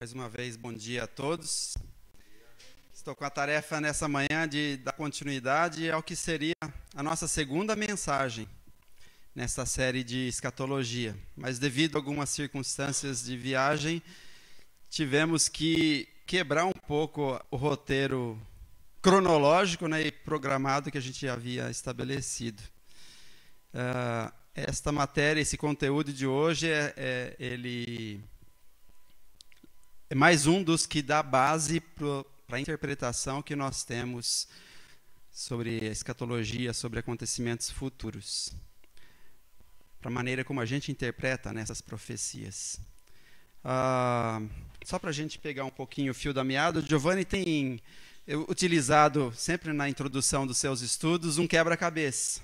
Mais uma vez, bom dia a todos. Estou com a tarefa nessa manhã de dar continuidade ao que seria a nossa segunda mensagem nessa série de escatologia. Mas devido a algumas circunstâncias de viagem, tivemos que quebrar um pouco o roteiro cronológico, e programado que a gente havia estabelecido. Esta matéria, esse conteúdo de hoje, ele é mais um dos que dá base para a interpretação que nós temos sobre a escatologia, sobre acontecimentos futuros, para a maneira como a gente interpreta nessas profecias. Só para a gente pegar um pouquinho o fio da meada, o Giovanni tem utilizado, sempre na introdução dos seus estudos, um quebra-cabeça.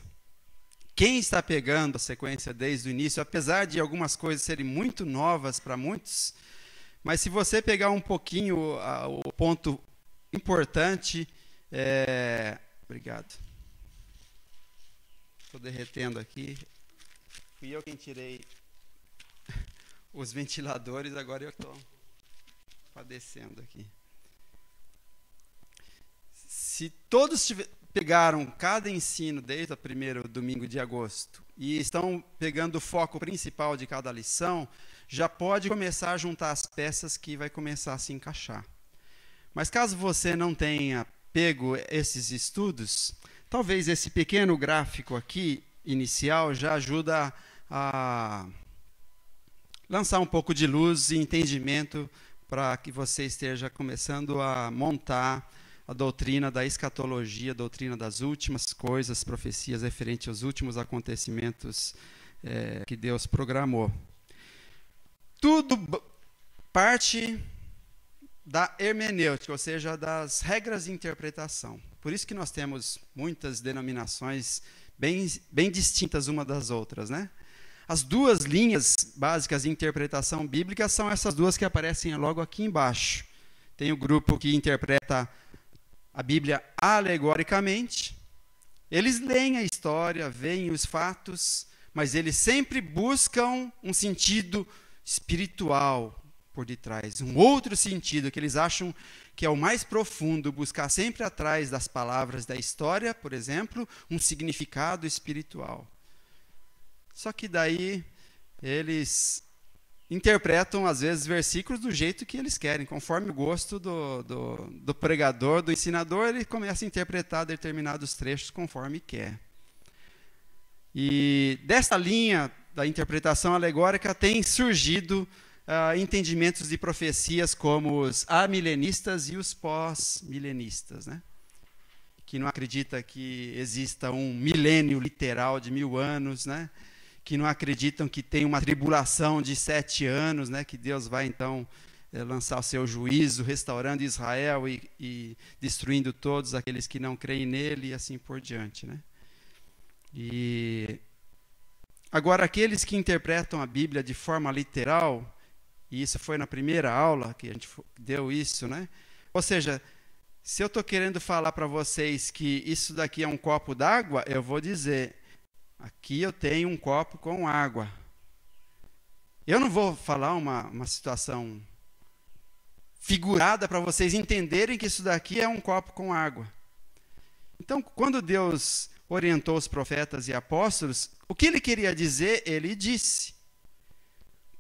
Quem está pegando a sequência desde o início, apesar de algumas coisas serem muito novas para muitos, mas se você pegar um pouquinho o ponto importante... Obrigado. Estou derretendo aqui. Fui eu quem tirei os ventiladores, agora eu estou padecendo aqui. Se todos pegaram cada ensino desde o primeiro domingo de agosto e estão pegando o foco principal de cada lição, já pode começar a juntar as peças que vai começar a se encaixar. Mas caso você não tenha pego esses estudos, talvez esse pequeno gráfico aqui, inicial, já ajuda a lançar um pouco de luz e entendimento para que você esteja começando a montar a doutrina da escatologia, a doutrina das últimas coisas, profecias referentes aos últimos acontecimentos que Deus programou. Tudo parte da hermenêutica, ou seja, das regras de interpretação. Por isso que nós temos muitas denominações bem distintas uma das outras, né? As duas linhas básicas de interpretação bíblica são essas duas que aparecem logo aqui embaixo. Tem o grupo que interpreta a Bíblia alegoricamente. Eles leem a história, veem os fatos, mas eles sempre buscam um sentido espiritual por detrás, um outro sentido que eles acham que é o mais profundo, buscar sempre atrás das palavras da história, por exemplo, um significado espiritual. Só que daí eles interpretam, às vezes, versículos do jeito que eles querem, conforme o gosto do pregador, do ensinador, ele começa a interpretar determinados trechos conforme quer. E dessa linha da interpretação alegórica tem surgido entendimentos de profecias como os amilenistas e os pós-milenistas, né? Que não acredita que exista um milênio literal de 1000 anos, né? Que não acreditam que tem uma tribulação de 7 anos, né? Que Deus vai então lançar o seu juízo, restaurando Israel e destruindo todos aqueles que não creem nele e assim por diante, né? E agora, aqueles que interpretam a Bíblia de forma literal, e isso foi na primeira aula que a gente deu isso, né? Ou seja, se eu estou querendo falar para vocês que isso daqui é um copo d'água, eu vou dizer, aqui eu tenho um copo com água. Eu não vou falar uma situação figurada para vocês entenderem que isso daqui é um copo com água. Então, quando Deus orientou os profetas e apóstolos, o que ele queria dizer, ele disse.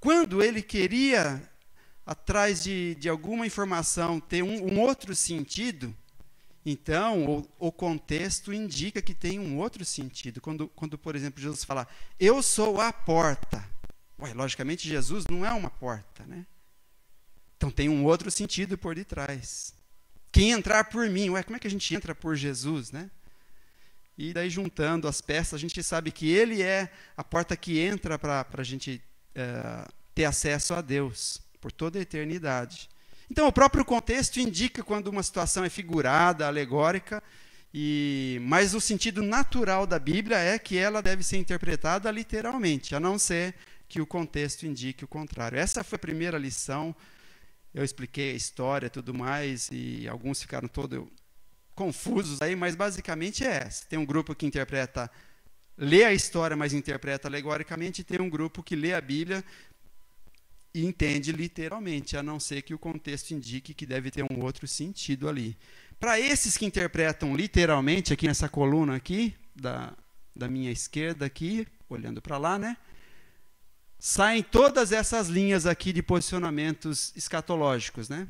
Quando ele queria, atrás de alguma informação, ter um outro sentido, então o contexto indica que tem um outro sentido. Quando, por exemplo, Jesus fala, eu sou a porta. Logicamente, Jesus não é uma porta, né? Então tem um outro sentido por detrás. Quem entrar por mim, como é que a gente entra por Jesus, né? E daí, juntando as peças, a gente sabe que ele é a porta que entra para a gente ter acesso a Deus por toda a eternidade. Então, o próprio contexto indica quando uma situação é figurada, alegórica, mas o sentido natural da Bíblia é que ela deve ser interpretada literalmente, a não ser que o contexto indique o contrário. Essa foi a primeira lição. Eu expliquei a história e tudo mais, e alguns ficaram todos confusos aí, mas basicamente é essa. Tem um grupo que lê a história, mas interpreta alegoricamente, e tem um grupo que lê a Bíblia e entende literalmente, a não ser que o contexto indique que deve ter um outro sentido ali. Para esses que interpretam literalmente, aqui nessa coluna aqui, da minha esquerda aqui, olhando para lá, né? Saem todas essas linhas aqui de posicionamentos escatológicos, né?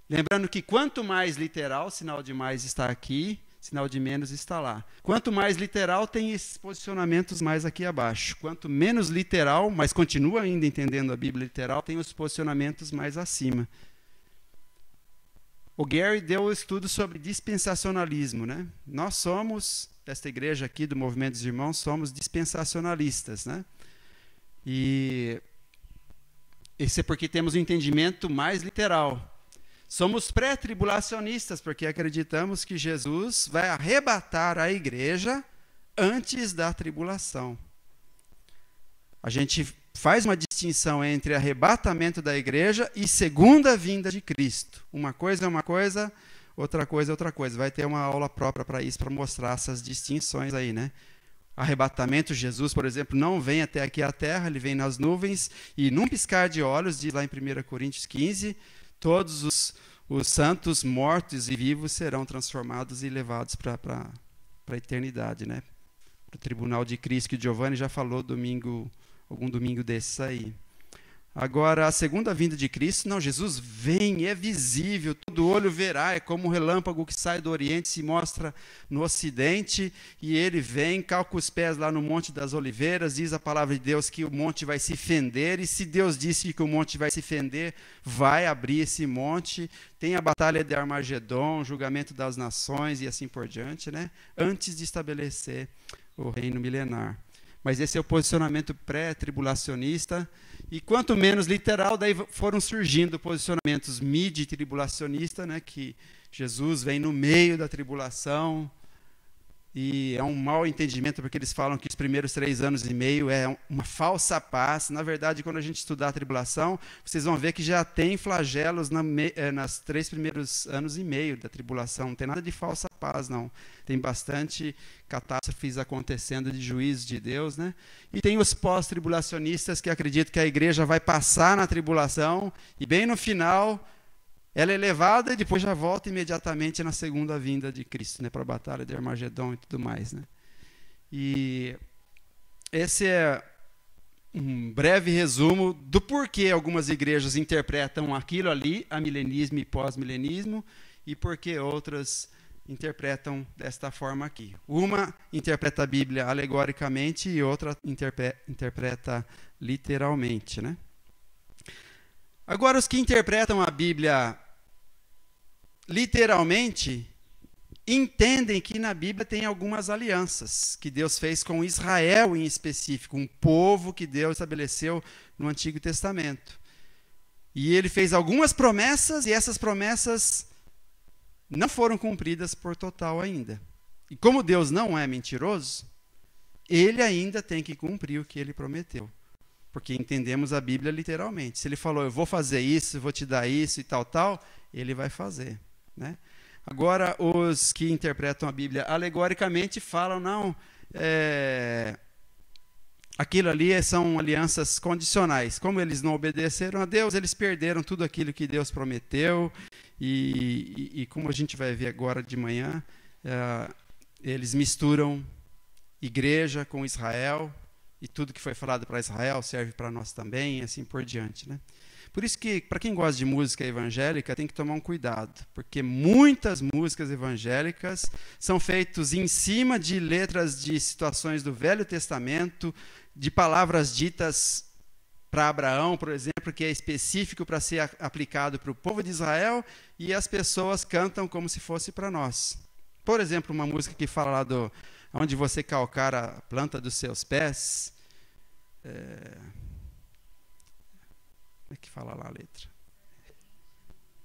Lembrando que quanto mais literal, sinal de mais está aqui, sinal de menos está lá. Quanto mais literal, tem esses posicionamentos mais aqui abaixo. Quanto menos literal, mas continua ainda entendendo a Bíblia literal, tem os posicionamentos mais acima. O Gary deu um estudo sobre dispensacionalismo, né? Nós somos, desta igreja aqui, do Movimento dos Irmãos, somos dispensacionalistas, né? E isso é porque temos um entendimento mais literal. Somos pré-tribulacionistas, porque acreditamos que Jesus vai arrebatar a igreja antes da tribulação. A gente faz uma distinção entre arrebatamento da igreja e segunda vinda de Cristo. Uma coisa é uma coisa, outra coisa é outra coisa. Vai ter uma aula própria para isso, para mostrar essas distinções aí, né? Arrebatamento, Jesus, por exemplo, não vem até aqui à terra, ele vem nas nuvens, e num piscar de olhos, diz lá em 1 Coríntios 15, todos os santos mortos e vivos serão transformados e levados para a eternidade, né? Para o tribunal de Cristo, que o Giovanni já falou algum domingo desses aí. Agora, a segunda vinda de Cristo, não, Jesus vem, é visível, todo olho verá, é como um relâmpago que sai do Oriente, se mostra no Ocidente, e ele vem, calca os pés lá no Monte das Oliveiras, diz a palavra de Deus que o monte vai se fender, e se Deus disse que o monte vai se fender, vai abrir esse monte, tem a batalha de Armagedon, julgamento das nações e assim por diante, né? Antes de estabelecer o reino milenar. Mas esse é o posicionamento pré-tribulacionista, e quanto menos literal, daí foram surgindo posicionamentos midi-tribulacionistas, né, que Jesus vem no meio da tribulação, e é um mau entendimento, porque eles falam que os primeiros 3 anos e meio é uma falsa paz. Na verdade, quando a gente estudar a tribulação, vocês vão ver que já tem flagelos nas 3 primeiros anos e meio da tribulação. Não tem nada de falsa paz, não. Tem bastante catástrofes acontecendo de juízo de Deus, né? E tem os pós-tribulacionistas que acreditam que a igreja vai passar na tribulação e bem no final ela é levada e depois já volta imediatamente na segunda vinda de Cristo, né, para a batalha de Armagedon e tudo mais, né? E esse é um breve resumo do porquê algumas igrejas interpretam aquilo ali, amilenismo e pós-milenismo, e porquê outras interpretam desta forma aqui. Uma interpreta a Bíblia alegoricamente e outra interpreta literalmente, né? Agora, os que interpretam a Bíblia literalmente entendem que na Bíblia tem algumas alianças que Deus fez com Israel em específico, um povo que Deus estabeleceu no Antigo Testamento. E ele fez algumas promessas e essas promessas não foram cumpridas por total ainda. E como Deus não é mentiroso, ele ainda tem que cumprir o que ele prometeu. Porque entendemos a Bíblia literalmente. Se ele falou, eu vou fazer isso, vou te dar isso e tal, ele vai fazer, né? Agora, os que interpretam a Bíblia alegoricamente falam, não, aquilo ali são alianças condicionais. Como eles não obedeceram a Deus, eles perderam tudo aquilo que Deus prometeu. E como a gente vai ver agora de manhã, eles misturam igreja com Israel, e tudo que foi falado para Israel serve para nós também, e assim por diante, né? Por isso que, para quem gosta de música evangélica, tem que tomar um cuidado, porque muitas músicas evangélicas são feitas em cima de letras de situações do Velho Testamento, de palavras ditas para Abraão, por exemplo, que é específico para ser aplicado para o povo de Israel, e as pessoas cantam como se fosse para nós. Por exemplo, uma música que fala lá do onde você calcar a planta dos seus pés. Como é que fala lá a letra?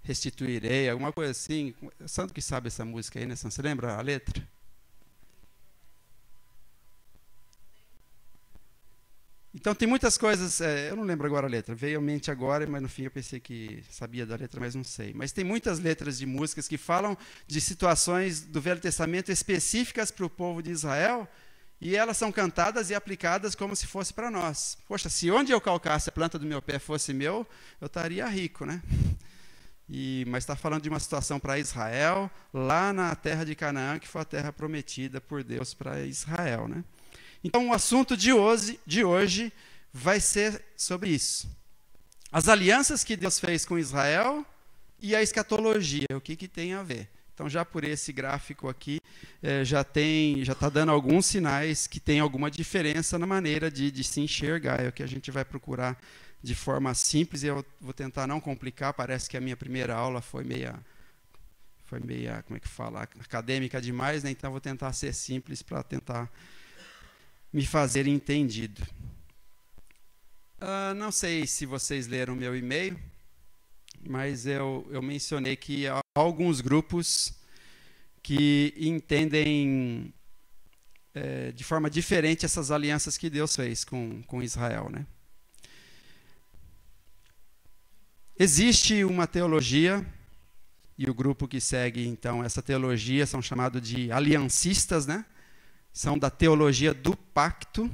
Restituirei, alguma coisa assim. O santo que sabe essa música aí, né? Você lembra a letra? Então tem muitas coisas, eu não lembro agora a letra, veio à mente agora, mas no fim eu pensei que sabia da letra, mas não sei. Mas tem muitas letras de músicas que falam de situações do Velho Testamento específicas para o povo de Israel, E elas são cantadas e aplicadas como se fosse para nós. Poxa, se onde eu calcasse a planta do meu pé fosse meu, eu estaria rico, né? Mas está falando de uma situação para Israel, lá na terra de Canaã, que foi a terra prometida por Deus para Israel, né? Então, o assunto de hoje vai ser sobre isso. As alianças que Deus fez com Israel e a escatologia, o que tem a ver? Então, já por esse gráfico aqui, já está dando alguns sinais que tem alguma diferença na maneira de se enxergar. É o que a gente vai procurar de forma simples, e eu vou tentar não complicar. Parece que a minha primeira aula foi meia, como é que fala, acadêmica demais, né? Então, eu vou tentar ser simples para tentar me fazer entendido. Não sei se vocês leram o meu e-mail, mas eu mencionei que há alguns grupos que entendem de forma diferente essas alianças que Deus fez com Israel, né? Existe uma teologia, e o grupo que segue então essa teologia são chamados de aliancistas, né? São da teologia do pacto.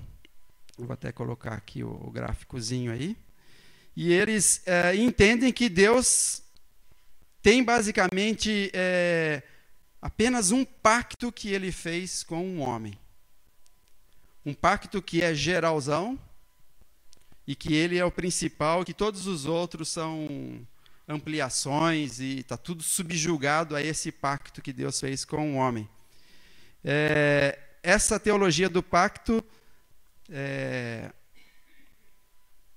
Vou até colocar aqui o gráficozinho aí. E eles entendem que Deus tem basicamente apenas um pacto que ele fez com um homem. Um pacto que é geralzão e que ele é o principal, que todos os outros são ampliações e está tudo subjugado a esse pacto que Deus fez com o homem. Essa teologia do pacto,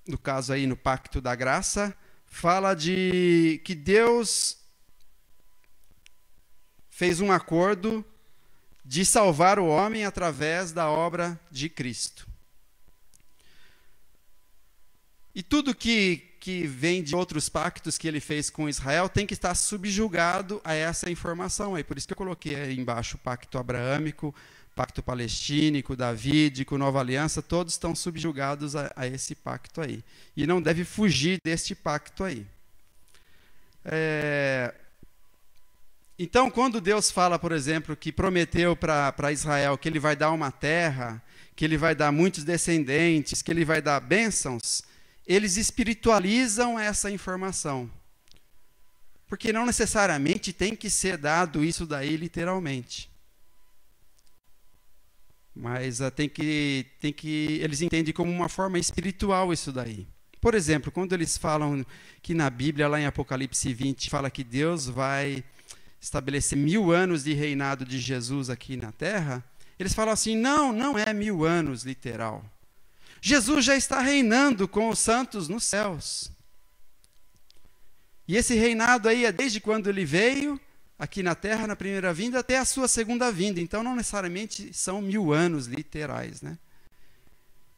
no caso aí no Pacto da Graça, fala de que Deus fez um acordo de salvar o homem através da obra de Cristo. E tudo que vem de outros pactos que ele fez com Israel tem que estar subjugado a essa informação aí. Por isso que eu coloquei aí embaixo o pacto abraâmico, pacto palestínico, davídico, nova aliança, todos estão subjugados a esse pacto aí. E não deve fugir deste pacto aí. Então, quando Deus fala, por exemplo, que prometeu para Israel que ele vai dar uma terra, que ele vai dar muitos descendentes, que ele vai dar bênçãos, eles espiritualizam essa informação. Porque não necessariamente tem que ser dado isso daí literalmente. Mas eles entendem como uma forma espiritual isso daí. Por exemplo, quando eles falam que na Bíblia, lá em Apocalipse 20, fala que Deus vai estabelecer 1000 anos de reinado de Jesus aqui na Terra, eles falam assim, não é 1000 anos literal. Jesus já está reinando com os santos nos céus. E esse reinado aí é desde quando ele veio aqui na Terra, na primeira vinda, até a sua segunda vinda. Então, não necessariamente são 1000 anos literais, né?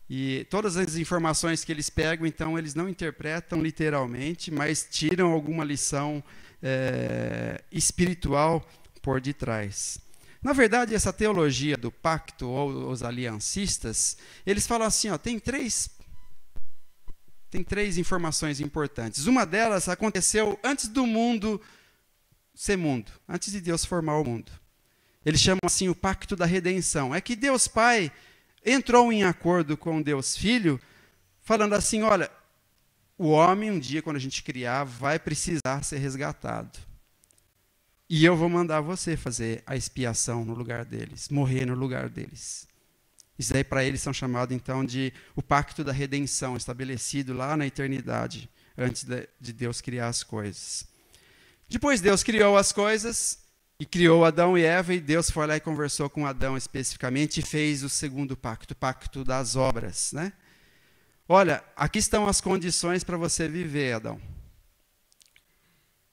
E todas as informações que eles pegam, então, eles não interpretam literalmente, mas tiram alguma lição espiritual por detrás. Na verdade, essa teologia do pacto, ou os aliancistas, eles falam assim, tem três informações importantes. Uma delas aconteceu antes do mundo ser mundo, antes de Deus formar o mundo. Eles chamam assim o pacto da redenção. É que Deus Pai entrou em acordo com Deus Filho, falando assim, olha, o homem um dia, quando a gente criar, vai precisar ser resgatado. E eu vou mandar você fazer a expiação no lugar deles, morrer no lugar deles. Isso aí para eles são chamados então de o pacto da redenção, estabelecido lá na eternidade, antes de Deus criar as coisas. Depois Deus criou as coisas, e criou Adão e Eva, e Deus foi lá e conversou com Adão especificamente, e fez o segundo pacto, o pacto das obras, né? Olha, aqui estão as condições para você viver, Adão.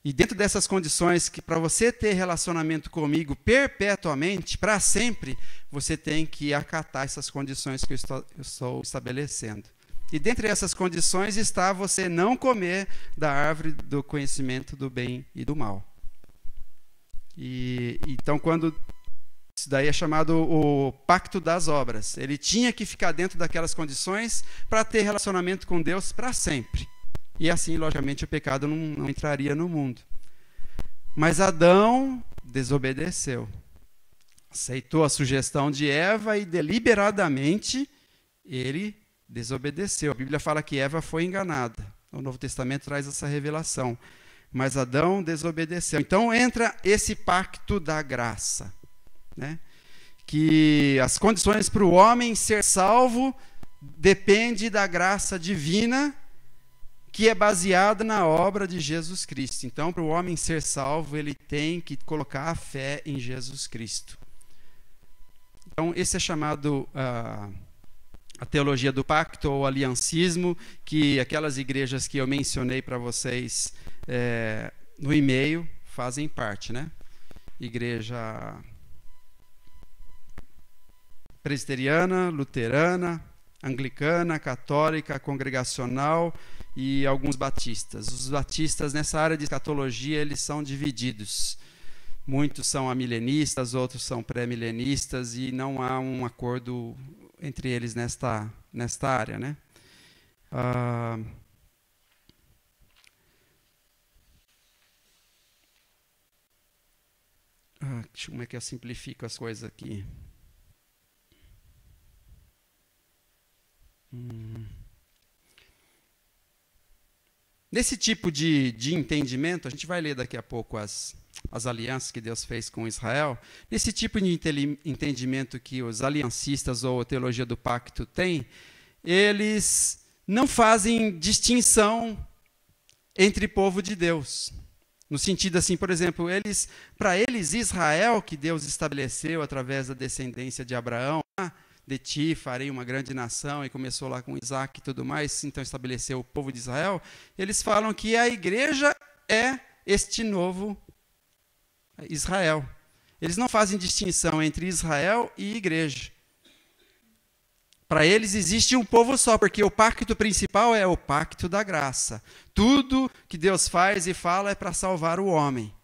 E dentro dessas condições, que para você ter relacionamento comigo perpetuamente, para sempre, você tem que acatar essas condições que eu estou estabelecendo. E dentre essas condições está você não comer da árvore do conhecimento do bem e do mal. Então, isso daí é chamado o pacto das obras. Ele tinha que ficar dentro daquelas condições para ter relacionamento com Deus para sempre. E assim, logicamente, o pecado não entraria no mundo. Mas Adão desobedeceu. aceitou a sugestão de Eva e deliberadamente ele desobedeceu. A Bíblia fala que Eva foi enganada. O Novo Testamento traz essa revelação. Mas Adão desobedeceu. Então entra esse pacto da graça, né? Que as condições para o homem ser salvo depende da graça divina, que é baseada na obra de Jesus Cristo. Então, para o homem ser salvo, ele tem que colocar a fé em Jesus Cristo. Então, esse é chamado a teologia do pacto ou aliancismo, que aquelas igrejas que eu mencionei para vocês no e-mail fazem parte, né? Igreja presbiteriana, luterana, anglicana, católica, congregacional e alguns batistas. Os batistas nessa área de escatologia eles são divididos. Muitos são amilenistas, outros são pré-milenistas e não há um acordo entre eles nesta área, né? Como é que eu simplifico as coisas aqui? Nesse tipo de entendimento, a gente vai ler daqui a pouco as alianças que Deus fez com Israel. Nesse tipo de entendimento que os aliancistas ou a teologia do pacto têm, eles não fazem distinção entre povo de Deus. No sentido assim, por exemplo, para eles, Israel, que Deus estabeleceu através da descendência de Abraão, de ti farei uma grande nação, e começou lá com Isaac e tudo mais, então estabeleceu o povo de Israel, eles falam que a igreja é este novo Israel. Eles não fazem distinção entre Israel e igreja. Para eles existe um povo só, porque o pacto principal é o pacto da graça. Tudo que Deus faz e fala é para salvar o homem.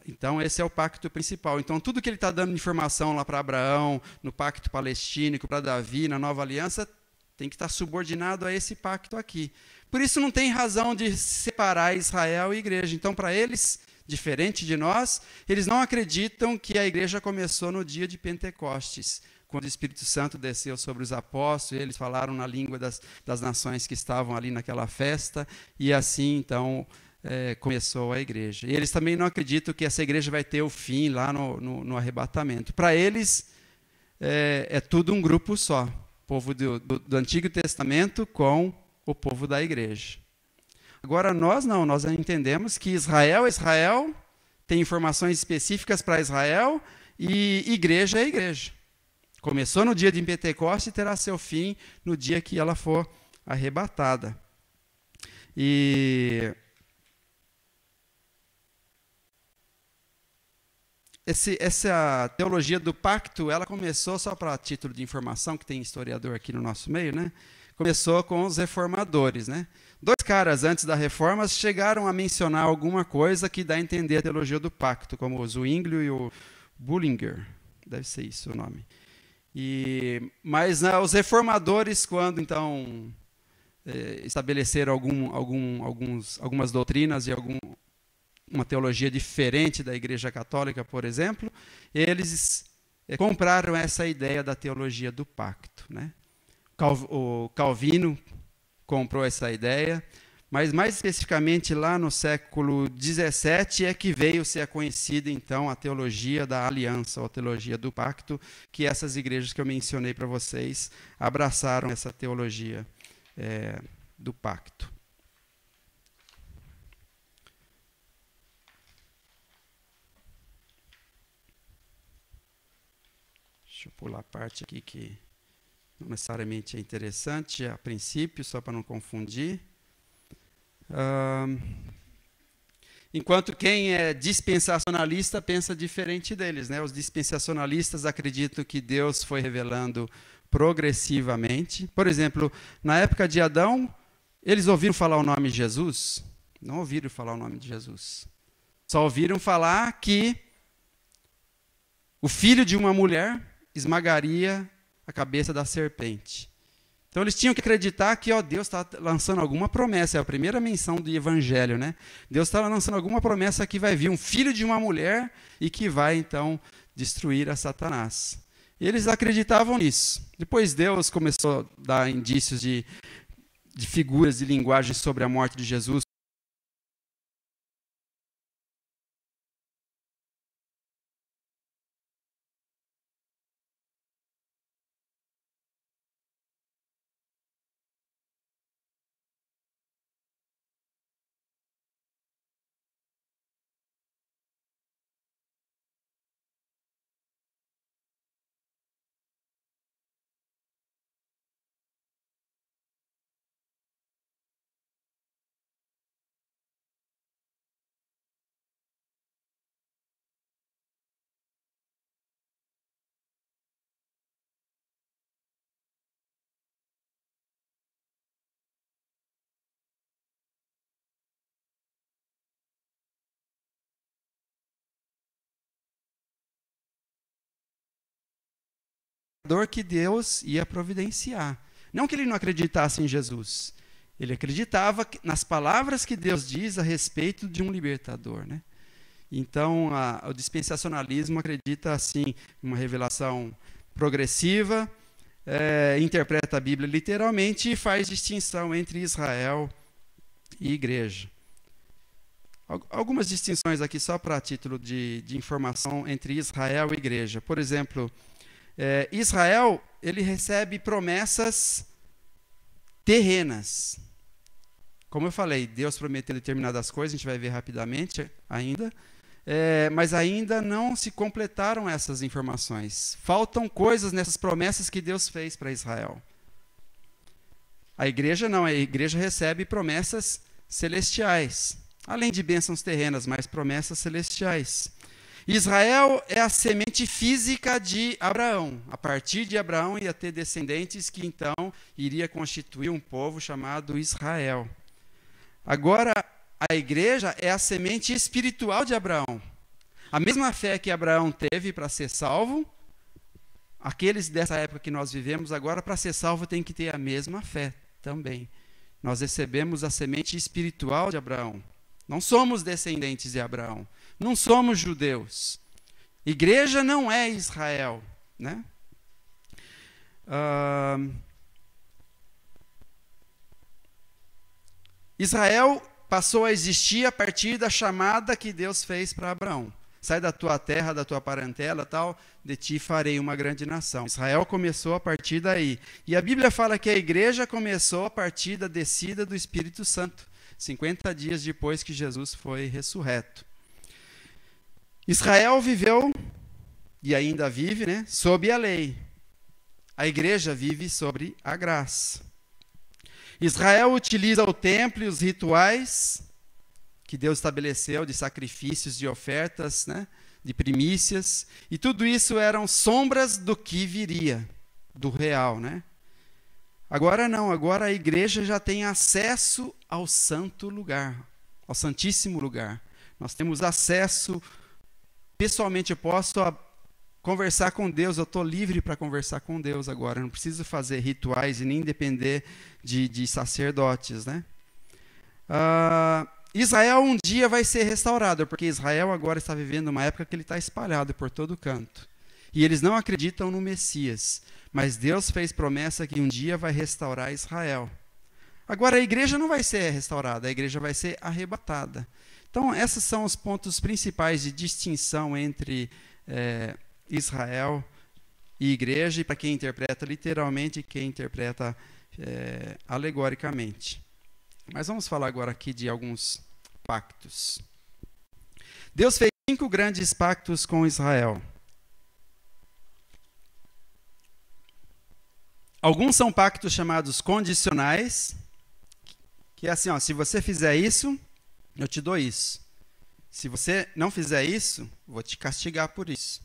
Então, esse é o pacto principal. Então, tudo que ele está dando informação lá para Abraão, no pacto palestínico, para Davi, na nova aliança, tem que estar subordinado a esse pacto aqui. Por isso, não tem razão de separar Israel e igreja. Então, para eles, diferente de nós, eles não acreditam que a igreja começou no dia de Pentecostes, quando o Espírito Santo desceu sobre os apóstolos, e eles falaram na língua das nações que estavam ali naquela festa, e assim, então, começou a igreja. E eles também não acreditam que essa igreja vai ter o fim lá no arrebatamento. Para eles, é tudo um grupo só, o povo do Antigo Testamento com o povo da igreja. Agora, nós entendemos que Israel é Israel, tem informações específicas para Israel, e igreja é igreja. Começou no dia de Pentecostes e terá seu fim no dia que ela for arrebatada. E essa teologia do pacto, ela começou, só para título de informação, que tem historiador aqui no nosso meio, né? Começou com os reformadores, né? Dois caras antes da reforma chegaram a mencionar alguma coisa que dá a entender a teologia do pacto, como o Zwinglio e o Bullinger, deve ser isso o nome. Mas os reformadores, quando então estabeleceram algumas doutrinas e uma teologia diferente da Igreja Católica, por exemplo, eles compraram essa ideia da teologia do pacto, né? O Calvino comprou essa ideia, mas mais especificamente lá no século XVII é que veio ser conhecida então a teologia da aliança, ou a teologia do pacto, que essas igrejas que eu mencionei para vocês abraçaram essa teologia do pacto. Deixa eu pular a parte aqui que não necessariamente é interessante a princípio, só para não confundir. Enquanto quem é dispensacionalista pensa diferente deles, né? Os dispensacionalistas acreditam que Deus foi revelando progressivamente. Por exemplo, na época de Adão, eles ouviram falar o nome de Jesus? Não ouviram falar o nome de Jesus. Só ouviram falar que o filho de uma mulher esmagaria a cabeça da serpente. Então eles tinham que acreditar que Deus está lançando alguma promessa. É a primeira menção do Evangelho, né? Deus está lançando alguma promessa que vai vir um filho de uma mulher e que vai então destruir a Satanás. E eles acreditavam nisso. Depois Deus começou a dar indícios de figuras de linguagem sobre a morte de Jesus. Que Deus ia providenciar. Não que ele não acreditasse em Jesus. Ele acreditava nas palavras que Deus diz a respeito de um libertador, né? Então, o dispensacionalismo acredita, assim, em uma revelação progressiva, interpreta a Bíblia literalmente e faz distinção entre Israel e igreja. Algumas distinções aqui, só para título de informação, entre Israel e igreja. Por exemplo, Israel, ele recebe promessas terrenas. Como eu falei, Deus prometeu determinadas coisas, a gente vai ver rapidamente ainda, mas ainda não se completaram essas informações. Faltam coisas nessas promessas que Deus fez para Israel. A igreja não, a igreja recebe promessas celestiais, além de bênçãos terrenas, mas promessas celestiais. Israel é a semente física de Abraão. A partir de Abraão ia ter descendentes que então iria constituir um povo chamado Israel. Agora, a igreja é a semente espiritual de Abraão. A mesma fé que Abraão teve para ser salvo, aqueles dessa época que nós vivemos agora, para ser salvo, tem que ter a mesma fé também. Nós recebemos a semente espiritual de Abraão. Não somos descendentes de Abraão. Não somos judeus. Igreja não é Israel, né? Israel passou a existir a partir da chamada que Deus fez para Abraão. Sai da tua terra, da tua parentela, tal, de ti farei uma grande nação. Israel começou a partir daí. E a Bíblia fala que a igreja começou a partir da descida do Espírito Santo, 50 dias depois que Jesus foi ressurreto. Israel viveu, e ainda vive, né, sob a lei. A igreja vive sobre a graça. Israel utiliza o templo e os rituais que Deus estabeleceu de sacrifícios, de ofertas, né, de primícias, e tudo isso eram sombras do que viria, do real, né? Agora não, agora a igreja já tem acesso ao santo lugar, ao santíssimo lugar. Nós temos acesso. Pessoalmente, eu posso conversar com Deus, eu estou livre para conversar com Deus agora, eu não preciso fazer rituais e nem depender de sacerdotes, né? Israel um dia vai ser restaurado, porque Israel agora está vivendo uma época que ele está espalhado por todo canto. E eles não acreditam no Messias, mas Deus fez promessa que um dia vai restaurar Israel. Agora a igreja não vai ser restaurada, a igreja vai ser arrebatada. Então, esses são os pontos principais de distinção entre Israel e igreja, e para quem interpreta literalmente e quem interpreta alegoricamente. Mas vamos falar agora aqui de alguns pactos. Deus fez 5 grandes pactos com Israel. Alguns são pactos chamados condicionais, que é assim, ó, se você fizer isso, eu te dou isso. Se você não fizer isso, vou te castigar por isso.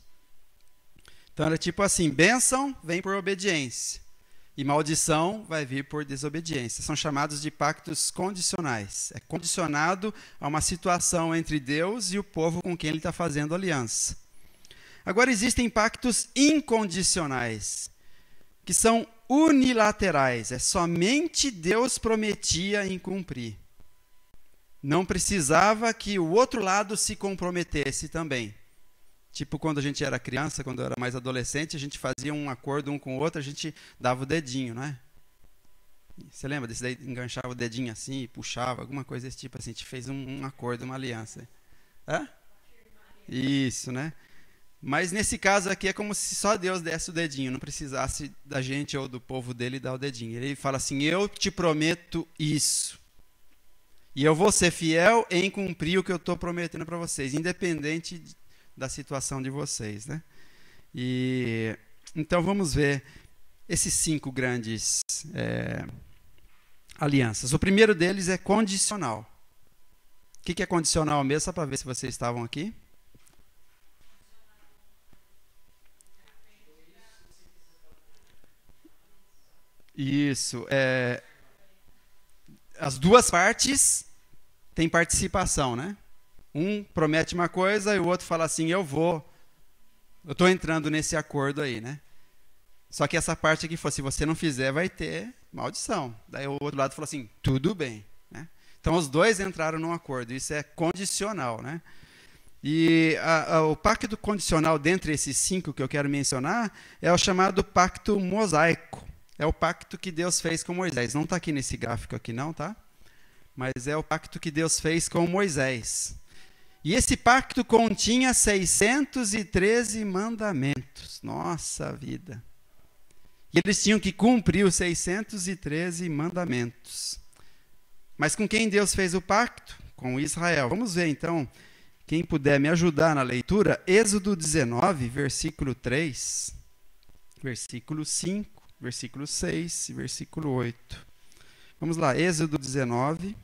Então era tipo assim, bênção vem por obediência e maldição vai vir por desobediência. São chamados de pactos condicionais. É condicionado a uma situação entre Deus e o povo com quem ele está fazendo aliança. Agora existem pactos incondicionais, que são unilaterais. É somente Deus prometia em cumprir. Não precisava que o outro lado se comprometesse também. Tipo quando a gente era criança, quando eu era mais adolescente, a gente fazia um acordo um com o outro, a gente dava o dedinho, não é? Você lembra desse daí? Enganchava o dedinho assim e puxava, alguma coisa desse tipo assim. A gente fez um acordo, uma aliança. Hã? Isso, né? Mas nesse caso aqui é como se só Deus desse o dedinho, não precisasse da gente ou do povo dele dar o dedinho. Ele fala assim, eu te prometo isso. E eu vou ser fiel em cumprir o que eu estou prometendo para vocês, independente da situação de vocês, né? E então vamos ver esses 5 grandes alianças. O primeiro deles é condicional. O que é condicional mesmo? Só para ver se vocês estavam aqui. Isso. As duas partes têm participação, né? Um promete uma coisa e o outro fala assim, eu estou entrando nesse acordo aí, né? Só que essa parte aqui, se você não fizer, vai ter maldição. Daí o outro lado falou assim, tudo bem. Né? Então os dois entraram num acordo, isso é condicional, né? E o pacto condicional dentre esses 5 que eu quero mencionar é o chamado pacto mosaico. É o pacto que Deus fez com Moisés. Não está aqui nesse gráfico aqui não, tá? Mas é o pacto que Deus fez com Moisés. E esse pacto continha 613 mandamentos. Nossa vida! E eles tinham que cumprir os 613 mandamentos. Mas com quem Deus fez o pacto? Com Israel. Vamos ver então, quem puder me ajudar na leitura, Êxodo 19, versículo 3, versículo 5, versículo 6 e versículo 8. Vamos lá, Êxodo 19.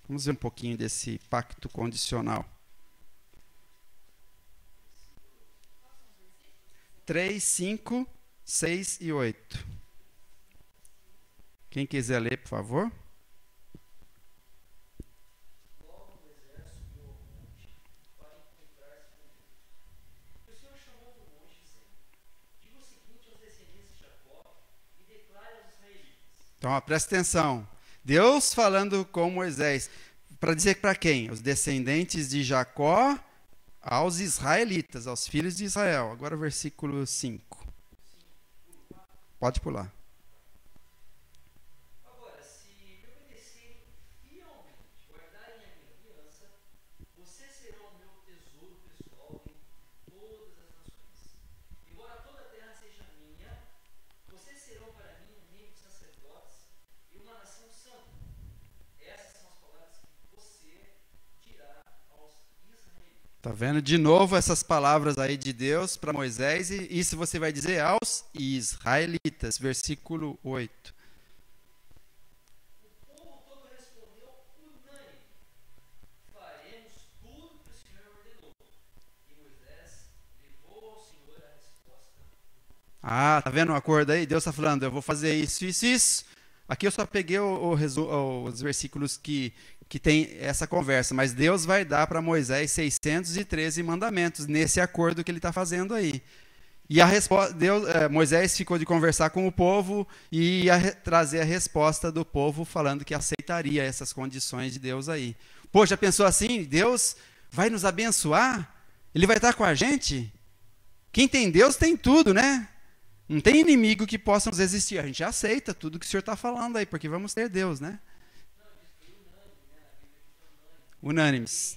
Vamos ver um pouquinho desse pacto condicional. 3, 5, 6 e 8. Quem quiser ler, por favor. Então, presta atenção. Deus falando com Moisés, para dizer para quem? Os descendentes de Jacó aos israelitas, aos filhos de Israel. Agora o versículo 5. Pode pular. Agora, se me obedecerem fielmente, guardarem a minha aliança, vocês serão o meu tesouro pessoal em todas as nações. Embora toda a terra seja minha, vocês serão para mim um reino de sacerdotes e uma nação santa. Essas são as palavras que você dirá aos israelitas. Tá vendo? De novo essas palavras aí de Deus para Moisés, e isso você vai dizer aos israelitas, versículo 8. O povo todo respondeu unânime: faremos tudo que o Senhor ordenou. E Moisés levou ao Senhor a resposta. Ah, tá vendo o acordo aí? Deus está falando, eu vou fazer isso, isso, isso. Aqui eu só peguei os versículos que tem essa conversa, mas Deus vai dar para Moisés 613 mandamentos nesse acordo que ele está fazendo aí. E a resposta, Moisés ficou de conversar com o povo e ia trazer a resposta do povo falando que aceitaria essas condições de Deus aí. Pô, já pensou assim? Deus vai nos abençoar? Ele vai estar com a gente? Quem tem Deus tem tudo, né? Não tem inimigo que possa nos resistir. A gente aceita tudo que o Senhor está falando aí, porque vamos ter Deus, né? Unânimes.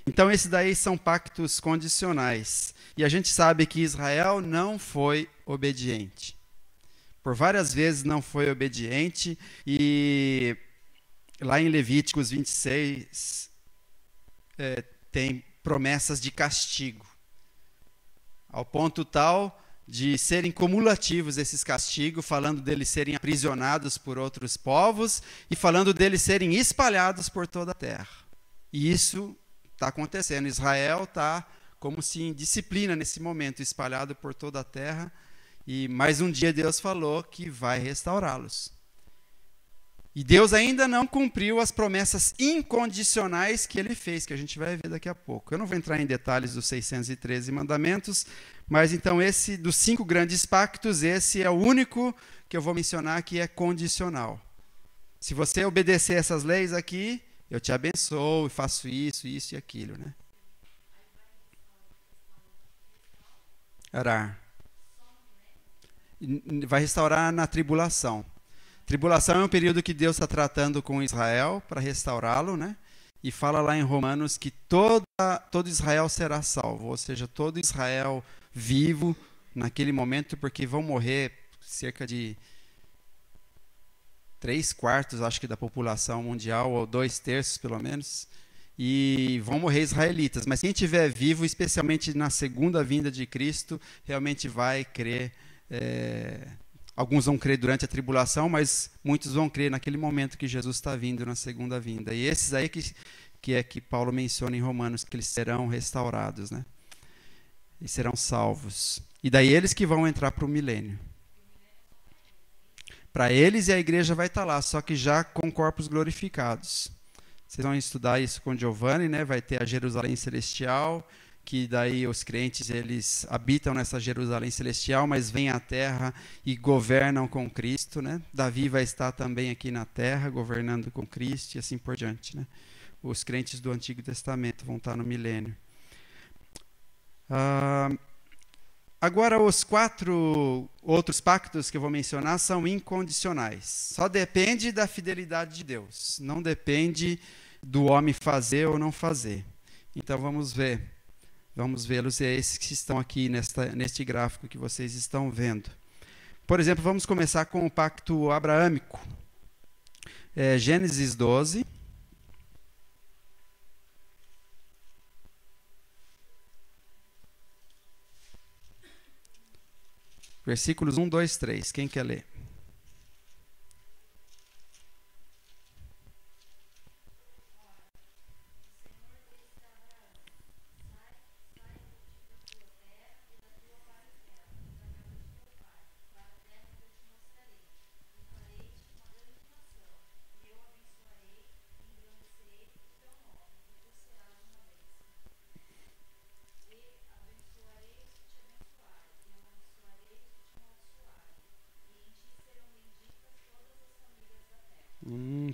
Então, esses daí são pactos condicionais. E a gente sabe que Israel não foi obediente. Por várias vezes não foi obediente. E lá em Levíticos 26, tem promessas de castigo. Ao ponto tal de serem cumulativos esses castigos, falando deles serem aprisionados por outros povos e falando deles serem espalhados por toda a terra. E isso está acontecendo. Israel está como se em disciplina nesse momento, espalhado por toda a terra. E mais um dia Deus falou que vai restaurá-los. E Deus ainda não cumpriu as promessas incondicionais que ele fez, que a gente vai ver daqui a pouco. Eu não vou entrar em detalhes dos 613 mandamentos, mas então esse dos 5 grandes pactos, esse é o único que eu vou mencionar que é condicional. Se você obedecer essas leis aqui, eu te abençoo e faço isso, isso e aquilo, né? Arar. Vai restaurar na tribulação. Tribulação é um período que Deus está tratando com Israel para restaurá-lo, né? E fala lá em Romanos que todo Israel será salvo, ou seja, todo Israel vivo naquele momento, porque vão morrer cerca de 3/4, acho que, da população mundial, ou 2/3 pelo menos, e vão morrer israelitas. Mas quem estiver vivo, especialmente na segunda vinda de Cristo, realmente vai crer. Alguns vão crer durante a tribulação, mas muitos vão crer naquele momento que Jesus está vindo na segunda vinda. E esses aí que Paulo menciona em Romanos, que eles serão restaurados, né? E serão salvos. E daí eles que vão entrar para o milênio. Para eles, e a igreja vai estar lá, só que já com corpos glorificados. Vocês vão estudar isso com Giovanni, né? Vai ter a Jerusalém Celestial, que daí os crentes, eles habitam nessa Jerusalém Celestial, mas vêm à terra e governam com Cristo, né? Davi vai estar também aqui na terra, governando com Cristo e assim por diante, né? Os crentes do Antigo Testamento vão estar no milênio. Agora, os 4 outros pactos que eu vou mencionar são incondicionais. Só depende da fidelidade de Deus. Não depende do homem fazer ou não fazer. Então, vamos ver. Vamos vê-los, é esses que estão aqui neste gráfico que vocês estão vendo. Por exemplo, vamos começar com o pacto abraâmico. Gênesis 12. Versículos 1, 2, 3. Quem quer ler?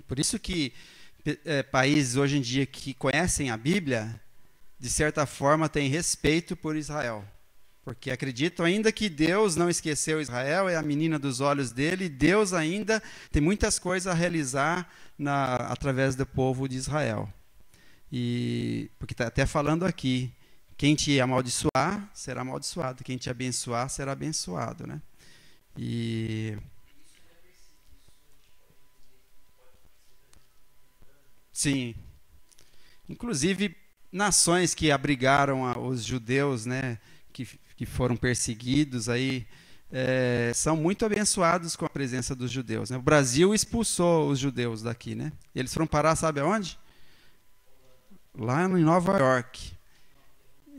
Por isso que países hoje em dia que conhecem a Bíblia, de certa forma, têm respeito por Israel. Porque acreditam ainda que Deus não esqueceu Israel, é a menina dos olhos dele, e Deus ainda tem muitas coisas a realizar através do povo de Israel. Porque está até falando aqui, quem te amaldiçoar, será amaldiçoado, quem te abençoar, será abençoado, né? Sim. Inclusive, nações que abrigaram os judeus, né, que foram perseguidos, aí, são muito abençoados com a presença dos judeus, né? O Brasil expulsou os judeus daqui, né? Eles foram parar, sabe aonde? Lá em Nova York.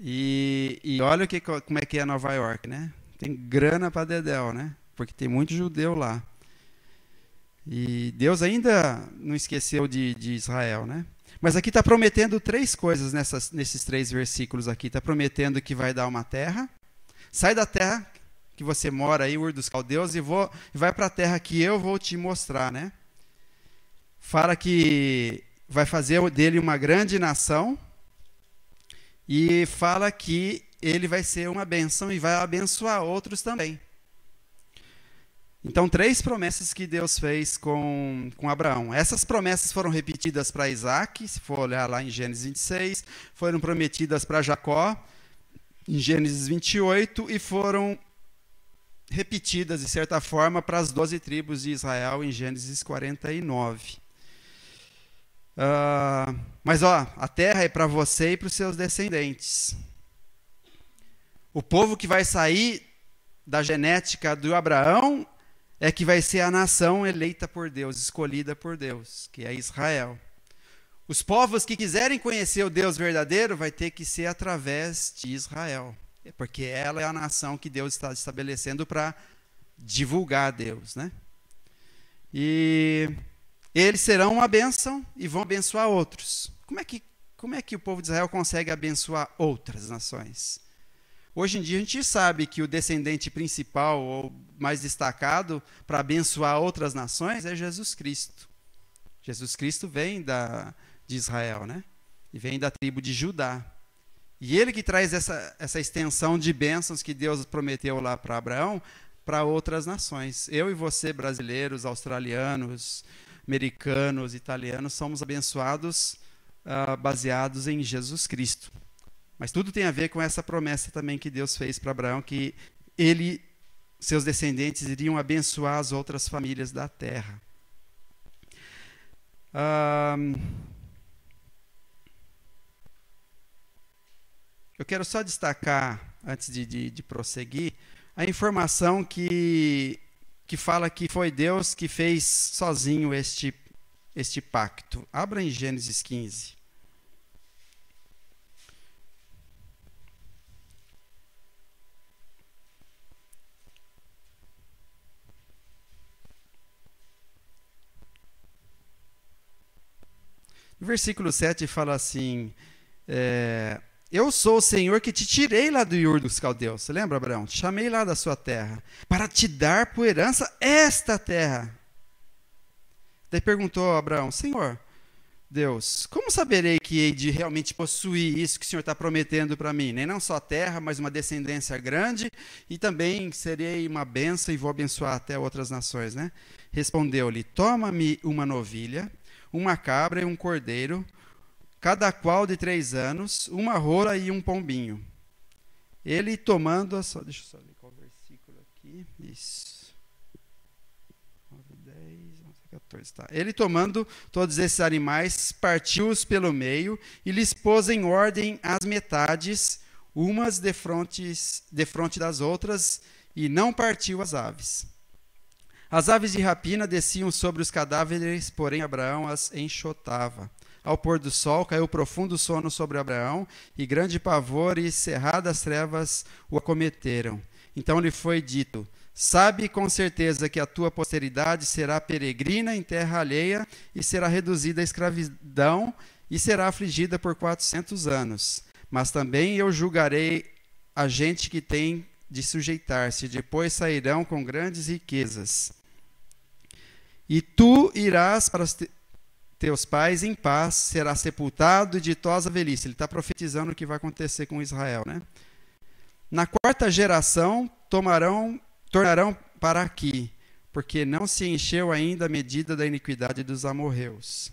E olha como é que é Nova York, né? Tem grana para dedéu, né? Porque tem muito judeu lá. E Deus ainda não esqueceu de Israel, né? Mas aqui está prometendo 3 coisas nesses 3 versículos aqui. Está prometendo que vai dar uma terra. Sai da terra que você mora aí, Ur dos Caldeus, e vai para a terra que eu vou te mostrar, né? Fala que vai fazer dele uma grande nação. E fala que ele vai ser uma bênção e vai abençoar outros também. Então, 3 promessas que Deus fez com Abraão. Essas promessas foram repetidas para Isaac, se for olhar lá em Gênesis 26, foram prometidas para Jacó, em Gênesis 28, e foram repetidas, de certa forma, para as 12 tribos de Israel, em Gênesis 49. Mas, a terra é para você e para os seus descendentes. O povo que vai sair da genética do Abraão é que vai ser a nação eleita por Deus, escolhida por Deus, que é Israel. Os povos que quiserem conhecer o Deus verdadeiro vai ter que ser através de Israel, porque ela é a nação que Deus está estabelecendo para divulgar a Deus, né? E eles serão uma bênção e vão abençoar outros. Como é que o povo de Israel consegue abençoar outras nações? Hoje em dia a gente sabe que o descendente principal ou mais destacado para abençoar outras nações é Jesus Cristo. Jesus Cristo vem de Israel, né? E vem da tribo de Judá. E ele que traz essa extensão de bênçãos que Deus prometeu lá para Abraão, para outras nações. Eu e você, brasileiros, australianos, americanos, italianos, somos abençoados baseados em Jesus Cristo. Mas tudo tem a ver com essa promessa também que Deus fez para Abraão, que seus descendentes iriam abençoar as outras famílias da terra. Eu quero só destacar, antes de prosseguir, a informação que fala que foi Deus que fez sozinho este pacto. Abra em Gênesis 15. No versículo 7 fala assim, eu sou o Senhor que te tirei lá do Ur dos Caldeus. Você lembra, Abraão? Te chamei lá da sua terra, para te dar por herança esta terra. Daí perguntou a Abraão, Senhor, Deus, como saberei que hei de realmente possuir isso que o Senhor está prometendo para mim? Nem não só terra, mas uma descendência grande, e também serei uma bênção e vou abençoar até outras nações, né? Respondeu-lhe, toma-me uma novilha, uma cabra e um cordeiro, cada qual de 3 anos, uma rola e um pombinho. Ele tomando... Deixa eu só ler qual versículo aqui. Isso. 9, 10, 11, 14. Tá. Ele tomando todos esses animais, partiu-os pelo meio e lhes pôs em ordem as metades, umas defronte das outras, e não partiu as aves. As aves de rapina desciam sobre os cadáveres, porém Abraão as enxotava. Ao pôr do sol, caiu profundo sono sobre Abraão, e grande pavor e cerradas trevas o acometeram. Então lhe foi dito, sabe com certeza que a tua posteridade será peregrina em terra alheia, e será reduzida à escravidão, e será afligida por 400 anos. Mas também eu julgarei a gente que tem de sujeitar-se, depois sairão com grandes riquezas. E tu irás para os teus pais em paz, será sepultado e ditosa velhice. Ele está profetizando o que vai acontecer com Israel, né? Na 4ª geração tornarão para aqui, porque não se encheu ainda a medida da iniquidade dos amorreus.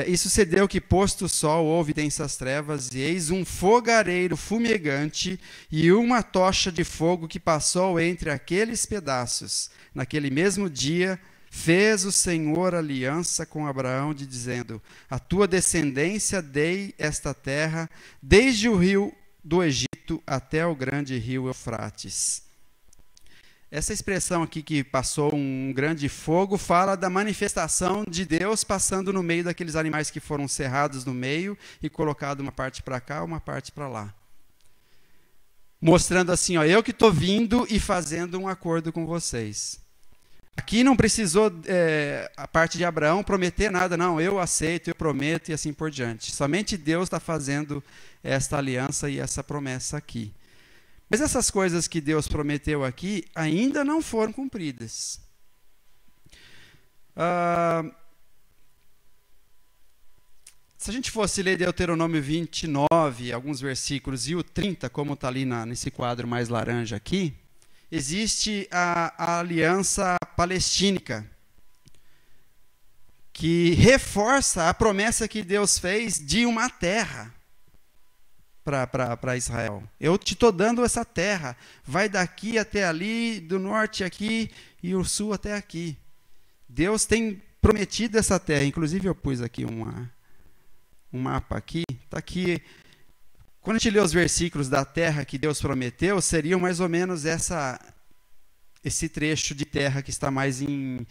E sucedeu que, posto o sol, houve densas trevas, e eis um fogareiro fumegante e uma tocha de fogo que passou entre aqueles pedaços. Naquele mesmo dia, fez o Senhor aliança com Abraão, dizendo, a tua descendência dei esta terra, desde o rio do Egito até o grande rio Eufrates. Essa expressão aqui, que passou um grande fogo, fala da manifestação de Deus passando no meio daqueles animais que foram cerrados no meio e colocado uma parte para cá, uma parte para lá. Mostrando assim, ó, eu que estou vindo e fazendo um acordo com vocês. Aqui não precisou a parte de Abraão prometer nada, não, eu aceito, eu prometo e assim por diante. Somente Deus está fazendo esta aliança e essa promessa aqui. Mas essas coisas que Deus prometeu aqui ainda não foram cumpridas. Se a gente fosse ler Deuteronômio 29, alguns versículos, e o 30, como está ali nesse quadro mais laranja aqui, existe a aliança palestínica, que reforça a promessa que Deus fez de uma terra para Israel. Eu te estou dando essa terra, vai daqui até ali, do norte aqui e o sul até aqui. Deus tem prometido essa terra. Inclusive eu pus aqui um mapa aqui. Está aqui. Quando a gente lê os versículos da terra que Deus prometeu, seriam mais ou menos esse trecho de terra que está mais em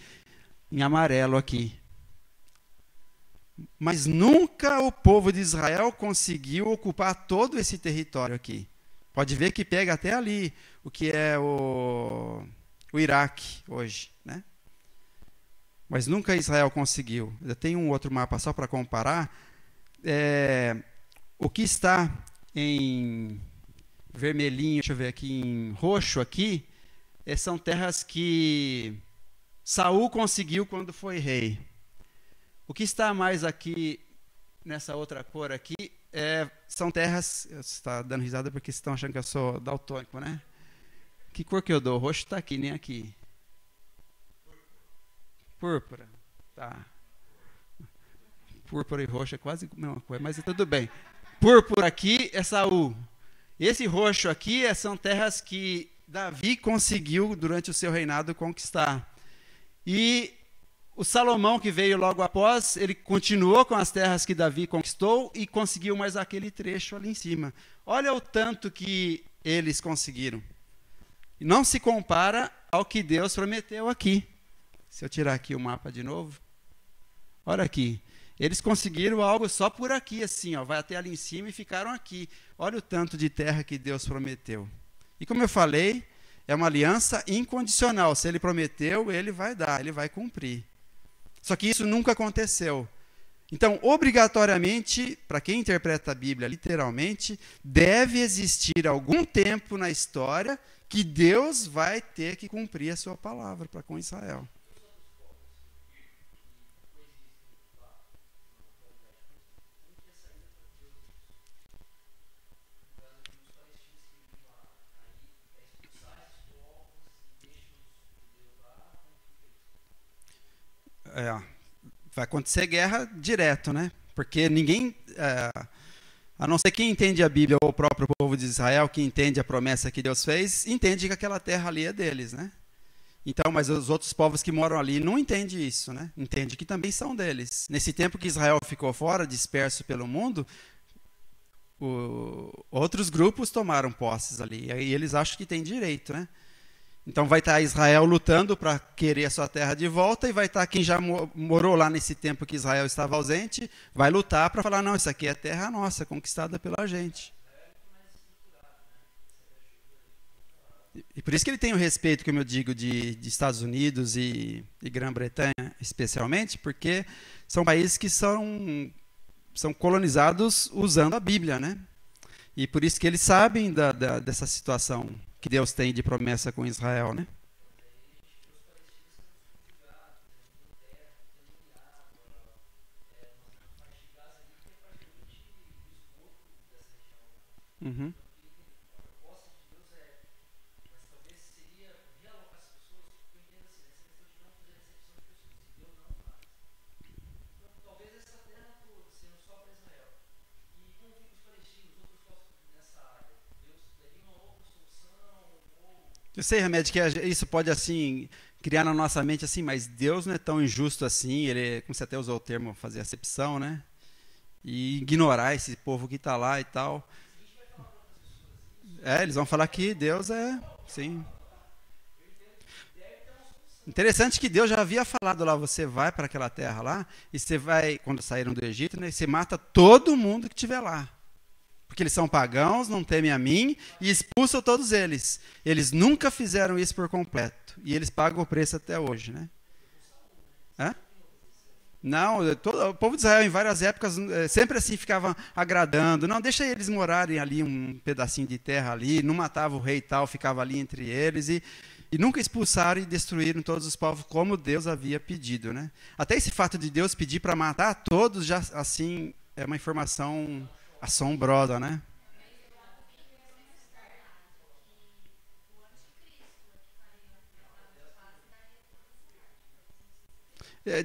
amarelo aqui. Mas nunca o povo de Israel conseguiu ocupar todo esse território aqui. Pode ver que pega até ali, o que é o Iraque hoje, né? Mas nunca Israel conseguiu. Eu tenho um outro mapa só para comparar. O que está em vermelhinho, deixa eu ver aqui, em roxo aqui, são terras que Saul conseguiu quando foi rei. O que está mais aqui, nessa outra cor aqui, são terras... Você está dando risada porque vocês estão achando que eu sou daltônico, né? Que cor que eu dou? O roxo está aqui, nem aqui. Púrpura. Tá. Púrpura e roxo é quase a mesma coisa, mas tudo bem. Púrpura aqui é Saul. Esse roxo aqui são terras que Davi conseguiu, durante o seu reinado, conquistar. E o Salomão, que veio logo após, ele continuou com as terras que Davi conquistou e conseguiu mais aquele trecho ali em cima. Olha o tanto que eles conseguiram. Não se compara ao que Deus prometeu aqui. Se eu tirar aqui o mapa de novo. Olha aqui. Eles conseguiram algo só por aqui, assim, ó, vai até ali em cima e ficaram aqui. Olha o tanto de terra que Deus prometeu. E como eu falei, é uma aliança incondicional. Se ele prometeu, ele vai dar, ele vai cumprir. Só que isso nunca aconteceu. Então, obrigatoriamente, para quem interpreta a Bíblia literalmente, deve existir algum tempo na história que Deus vai ter que cumprir a sua palavra para com Israel. Vai acontecer guerra direto, né? Porque ninguém, a não ser quem entende a Bíblia ou o próprio povo de Israel, que entende a promessa que Deus fez, entende que aquela terra ali é deles, né? Então, mas os outros povos que moram ali não entendem isso, né? Entendem que também são deles. Nesse tempo que Israel ficou fora, disperso pelo mundo, outros grupos tomaram posses ali, e eles acham que têm direito, né? Então vai estar Israel lutando para querer a sua terra de volta, e vai estar quem já morou lá nesse tempo que Israel estava ausente, vai lutar para falar, não, isso aqui é terra nossa, conquistada pela gente. E por isso que ele tem o respeito, como eu digo, de Estados Unidos e Grã-Bretanha, especialmente, porque são países que são colonizados usando a Bíblia, né? E por isso que eles sabem dessa situação que Deus tem de promessa com Israel, né? Uhum. Eu sei, Remédio, que isso pode, assim, criar na nossa mente, assim, mas Deus não é tão injusto assim, ele, como você até usou o termo, fazer acepção, né? E ignorar esse povo que está lá e tal. Eles vão falar que Deus sim. Interessante que Deus já havia falado lá, você vai para aquela terra lá, e você vai, quando saíram do Egito, né, você mata todo mundo que estiver lá. Porque eles são pagãos, não temem a mim, e expulsam todos eles. Eles nunca fizeram isso por completo. E eles pagam o preço até hoje, né? Não, o povo de Israel, em várias épocas, sempre assim ficava agradando. Não, deixa eles morarem ali, um pedacinho de terra ali, não matava o rei e tal, ficava ali entre eles. E nunca expulsaram e destruíram todos os povos como Deus havia pedido, né? Até esse fato de Deus pedir para matar todos, já assim, é uma informação assombrosa, né?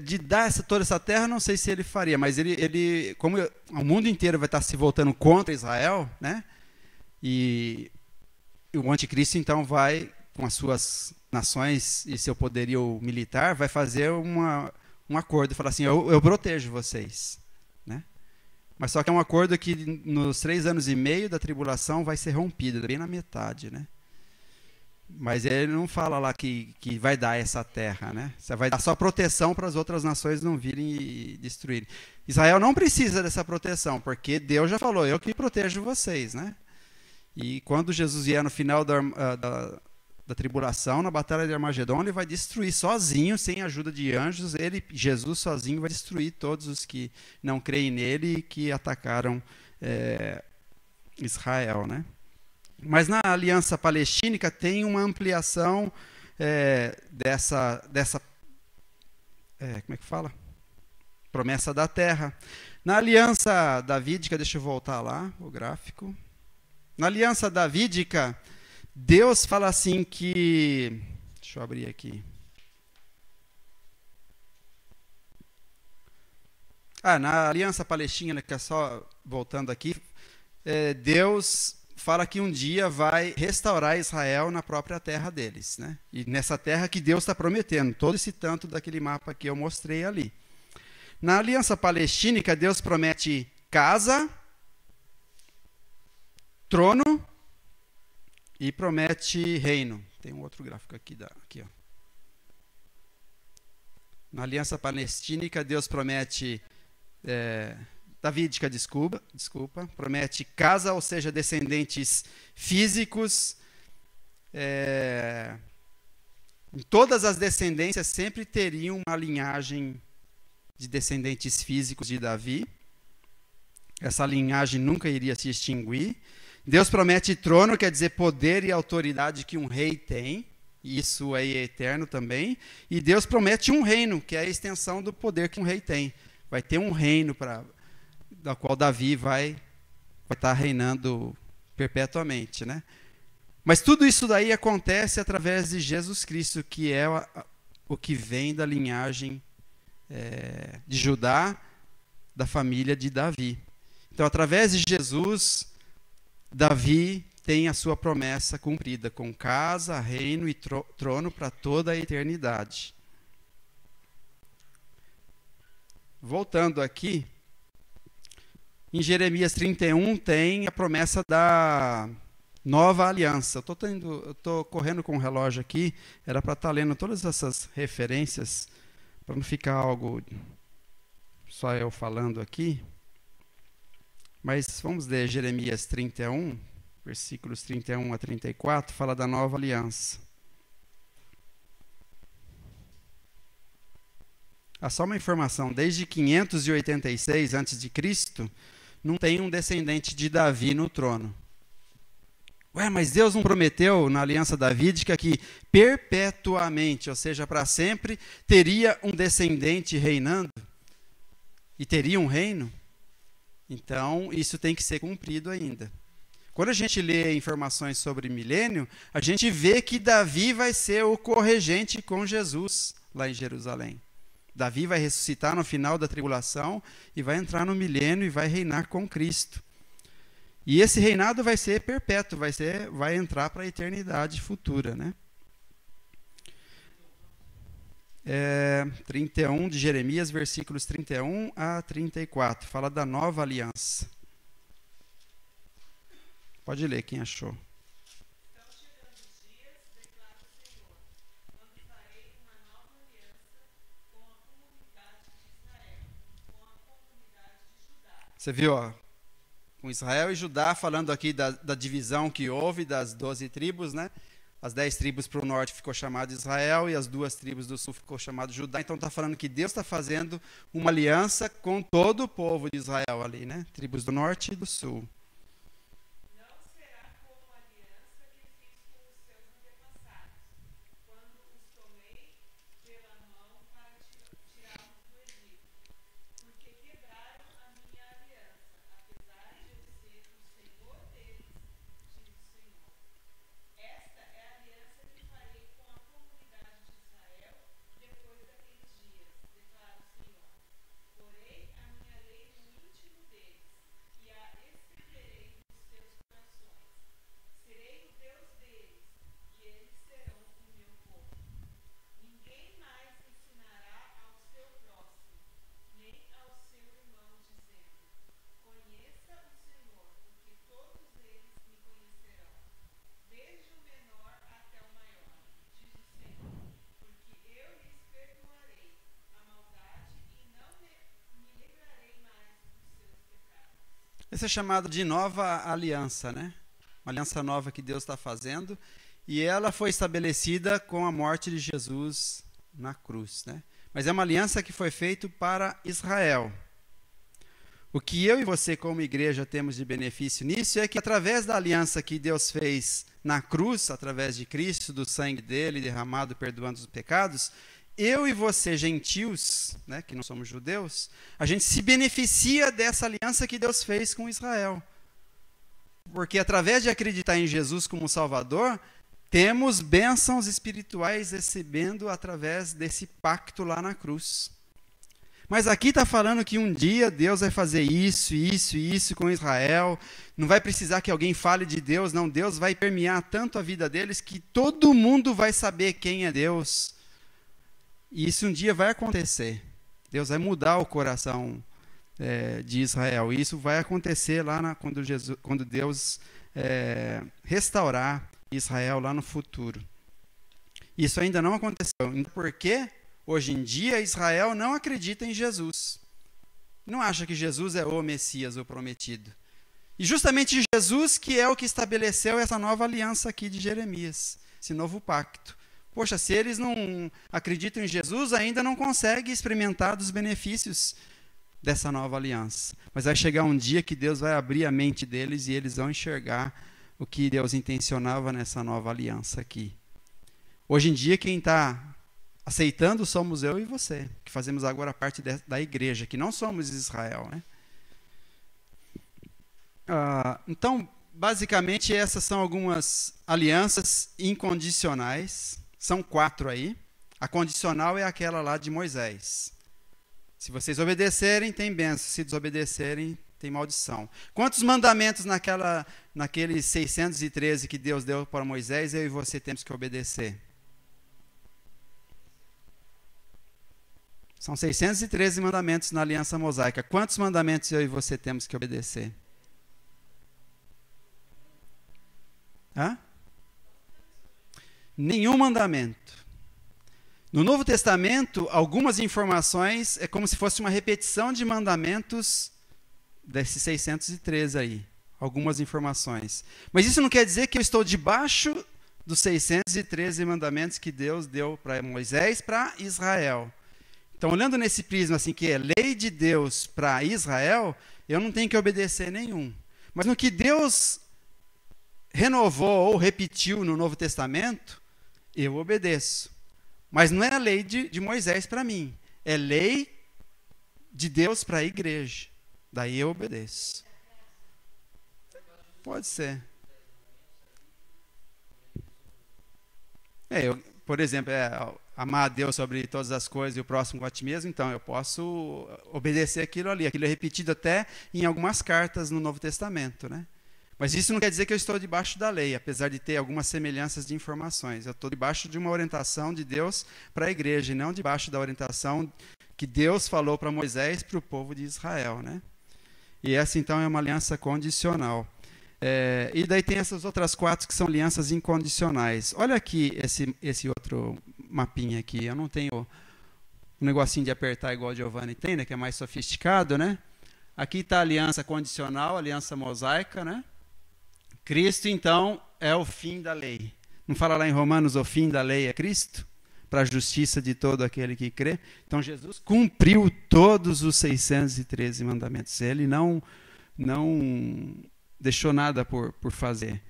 De dar toda essa terra, não sei se ele faria, mas ele como o mundo inteiro vai estar se voltando contra Israel, né? E o anticristo, então, vai, com as suas nações e seu poderio militar, vai fazer um acordo, falar assim, eu protejo vocês, né? Mas só que é um acordo que nos 3 anos e meio da tribulação vai ser rompido, bem na metade, né? Mas ele não fala lá que vai dar essa terra, né? Você vai dar só proteção para as outras nações não virem e destruírem. Israel não precisa dessa proteção, porque Deus já falou, eu que protejo vocês, né? E quando Jesus vier no final da tribulação, na batalha de Armagedon, ele vai destruir sozinho, sem ajuda de anjos, Jesus sozinho vai destruir todos os que não creem nele e que atacaram Israel, né? Mas na aliança palestínica tem uma ampliação dessa como é que fala? Promessa da terra. Na aliança davídica, deixa eu voltar lá, o gráfico. Na aliança davídica, Deus fala assim que... Deixa eu abrir aqui. Na aliança palestina, que é só voltando aqui, Deus fala que um dia vai restaurar Israel na própria terra deles, né? E nessa terra que Deus está prometendo, todo esse tanto daquele mapa que eu mostrei ali. Na aliança palestínica, Deus promete casa, trono e promete reino. Tem um outro gráfico aqui, ó. Na aliança palestínica, Deus promete... davídica, desculpa, promete casa, ou seja, descendentes físicos. Em todas as descendências sempre teriam uma linhagem de descendentes físicos de Davi. Essa linhagem nunca iria se extinguir. Deus promete trono, quer dizer poder e autoridade que um rei tem. Isso é eterno também. E Deus promete um reino, que é a extensão do poder que um rei tem. Vai ter um reino da qual Davi vai estar reinando perpetuamente, né? Mas tudo isso daí acontece através de Jesus Cristo, que é o que vem da linhagem de Judá, da família de Davi. Então, através de Jesus, Davi tem a sua promessa cumprida, com casa, reino e trono para toda a eternidade. Voltando aqui, em Jeremias 31 tem a promessa da nova aliança. Eu estou correndo com o relógio aqui, era para estar lendo todas essas referências, para não ficar algo só eu falando aqui. Mas vamos ler Jeremias 31, versículos 31 a 34, fala da nova aliança. Só uma informação, desde 586 a.C., não tem um descendente de Davi no trono. Mas Deus não prometeu na aliança davídica que perpetuamente, ou seja, para sempre, teria um descendente reinando? E teria um reino? Então, isso tem que ser cumprido ainda. Quando a gente lê informações sobre milênio, a gente vê que Davi vai ser o corregente com Jesus lá em Jerusalém. Davi vai ressuscitar no final da tribulação e vai entrar no milênio e vai reinar com Cristo. E esse reinado vai ser perpétuo, vai entrar para a eternidade futura, né? 31 de Jeremias, versículos 31 a 34, fala da nova aliança. Pode ler, quem achou. Você viu, com Israel e Judá, falando aqui da divisão que houve das 12 tribos, né? As 10 tribos para o norte ficou chamado Israel e as 2 tribos do sul ficou chamado Judá. Então está falando que Deus está fazendo uma aliança com todo o povo de Israel ali, né? Tribos do norte e do sul. Essa é chamada de nova aliança, né? Uma aliança nova que Deus está fazendo. E ela foi estabelecida com a morte de Jesus na cruz, né? Mas é uma aliança que foi feita para Israel. O que eu e você, como igreja, temos de benefício nisso é que, através da aliança que Deus fez na cruz, através de Cristo, do sangue dele derramado, perdoando os pecados, eu e você, gentios, né, que não somos judeus, a gente se beneficia dessa aliança que Deus fez com Israel. Porque através de acreditar em Jesus como Salvador, temos bênçãos espirituais recebendo através desse pacto lá na cruz. Mas aqui está falando que um dia Deus vai fazer isso, isso e isso com Israel. Não vai precisar que alguém fale de Deus, não. Deus vai permear tanto a vida deles que todo mundo vai saber quem é Deus. E isso um dia vai acontecer. Deus vai mudar o coração de Israel. E isso vai acontecer lá quando Deus restaurar Israel lá no futuro. Isso ainda não aconteceu. Porque hoje em dia Israel não acredita em Jesus. Não acha que Jesus é o Messias, o prometido. E justamente Jesus que é o que estabeleceu essa nova aliança aqui de Jeremias, esse novo pacto. Poxa, se eles não acreditam em Jesus, ainda não conseguem experimentar dos benefícios dessa nova aliança. Mas vai chegar um dia que Deus vai abrir a mente deles e eles vão enxergar o que Deus intencionava nessa nova aliança aqui. Hoje em dia, quem está aceitando somos eu e você, que fazemos agora parte da igreja, que não somos Israel, né? Então, basicamente, essas são algumas alianças incondicionais. São 4 aí. A condicional é aquela lá de Moisés. Se vocês obedecerem, tem bênção. Se desobedecerem, tem maldição. Quantos mandamentos naqueles 613 que Deus deu para Moisés, eu e você temos que obedecer? São 613 mandamentos na aliança mosaica. Quantos mandamentos eu e você temos que obedecer? Nenhum mandamento. No Novo Testamento, algumas informações é como se fosse uma repetição de mandamentos desses 613 aí. Algumas informações. Mas isso não quer dizer que eu estou debaixo dos 613 mandamentos que Deus deu para Moisés, para Israel. Então, olhando nesse prisma assim, que é lei de Deus para Israel, eu não tenho que obedecer nenhum. Mas no que Deus renovou ou repetiu no Novo Testamento, eu obedeço. Mas não é a lei de Moisés para mim. É lei de Deus para a igreja. Daí eu obedeço. Pode ser. Por exemplo, amar a Deus sobre todas as coisas e o próximo como a ti mesmo, então eu posso obedecer aquilo ali. Aquilo é repetido até em algumas cartas no Novo Testamento, né? Mas isso não quer dizer que eu estou debaixo da lei, apesar de ter algumas semelhanças de informações. Eu estou debaixo de uma orientação de Deus para a igreja, e não debaixo da orientação que Deus falou para Moisés para o povo de Israel, né? E essa, então, é uma aliança condicional. E daí tem essas outras 4 que são alianças incondicionais. Olha aqui esse outro mapinha aqui. Eu não tenho um negocinho de apertar igual o Giovanni tem, né, que é mais sofisticado, né? Aqui está a aliança condicional, a aliança mosaica, né? Cristo, então, é o fim da lei. Não fala lá em Romanos, o fim da lei é Cristo? Para a justiça de todo aquele que crê. Então, Jesus cumpriu todos os 613 mandamentos. Ele não deixou nada por fazer.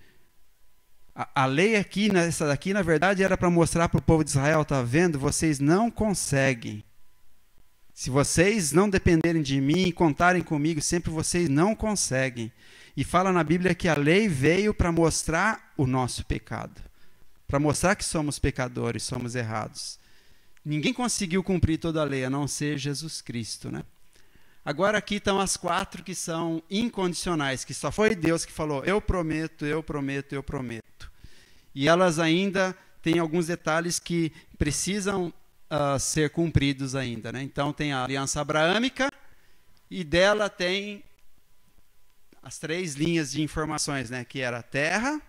A lei aqui, essa daqui, na verdade, era para mostrar para o povo de Israel, tá vendo? Vocês não conseguem. Se vocês não dependerem de mim e contarem comigo, sempre vocês não conseguem. E fala na Bíblia que a lei veio para mostrar o nosso pecado. Para mostrar que somos pecadores, somos errados. Ninguém conseguiu cumprir toda a lei, a não ser Jesus Cristo, né? Agora aqui estão as 4 que são incondicionais, que só foi Deus que falou, eu prometo, eu prometo, eu prometo. E elas ainda têm alguns detalhes que precisam ser cumpridos ainda, né? Então tem a aliança abraâmica e dela tem as 3 linhas de informações, né? Que era terra,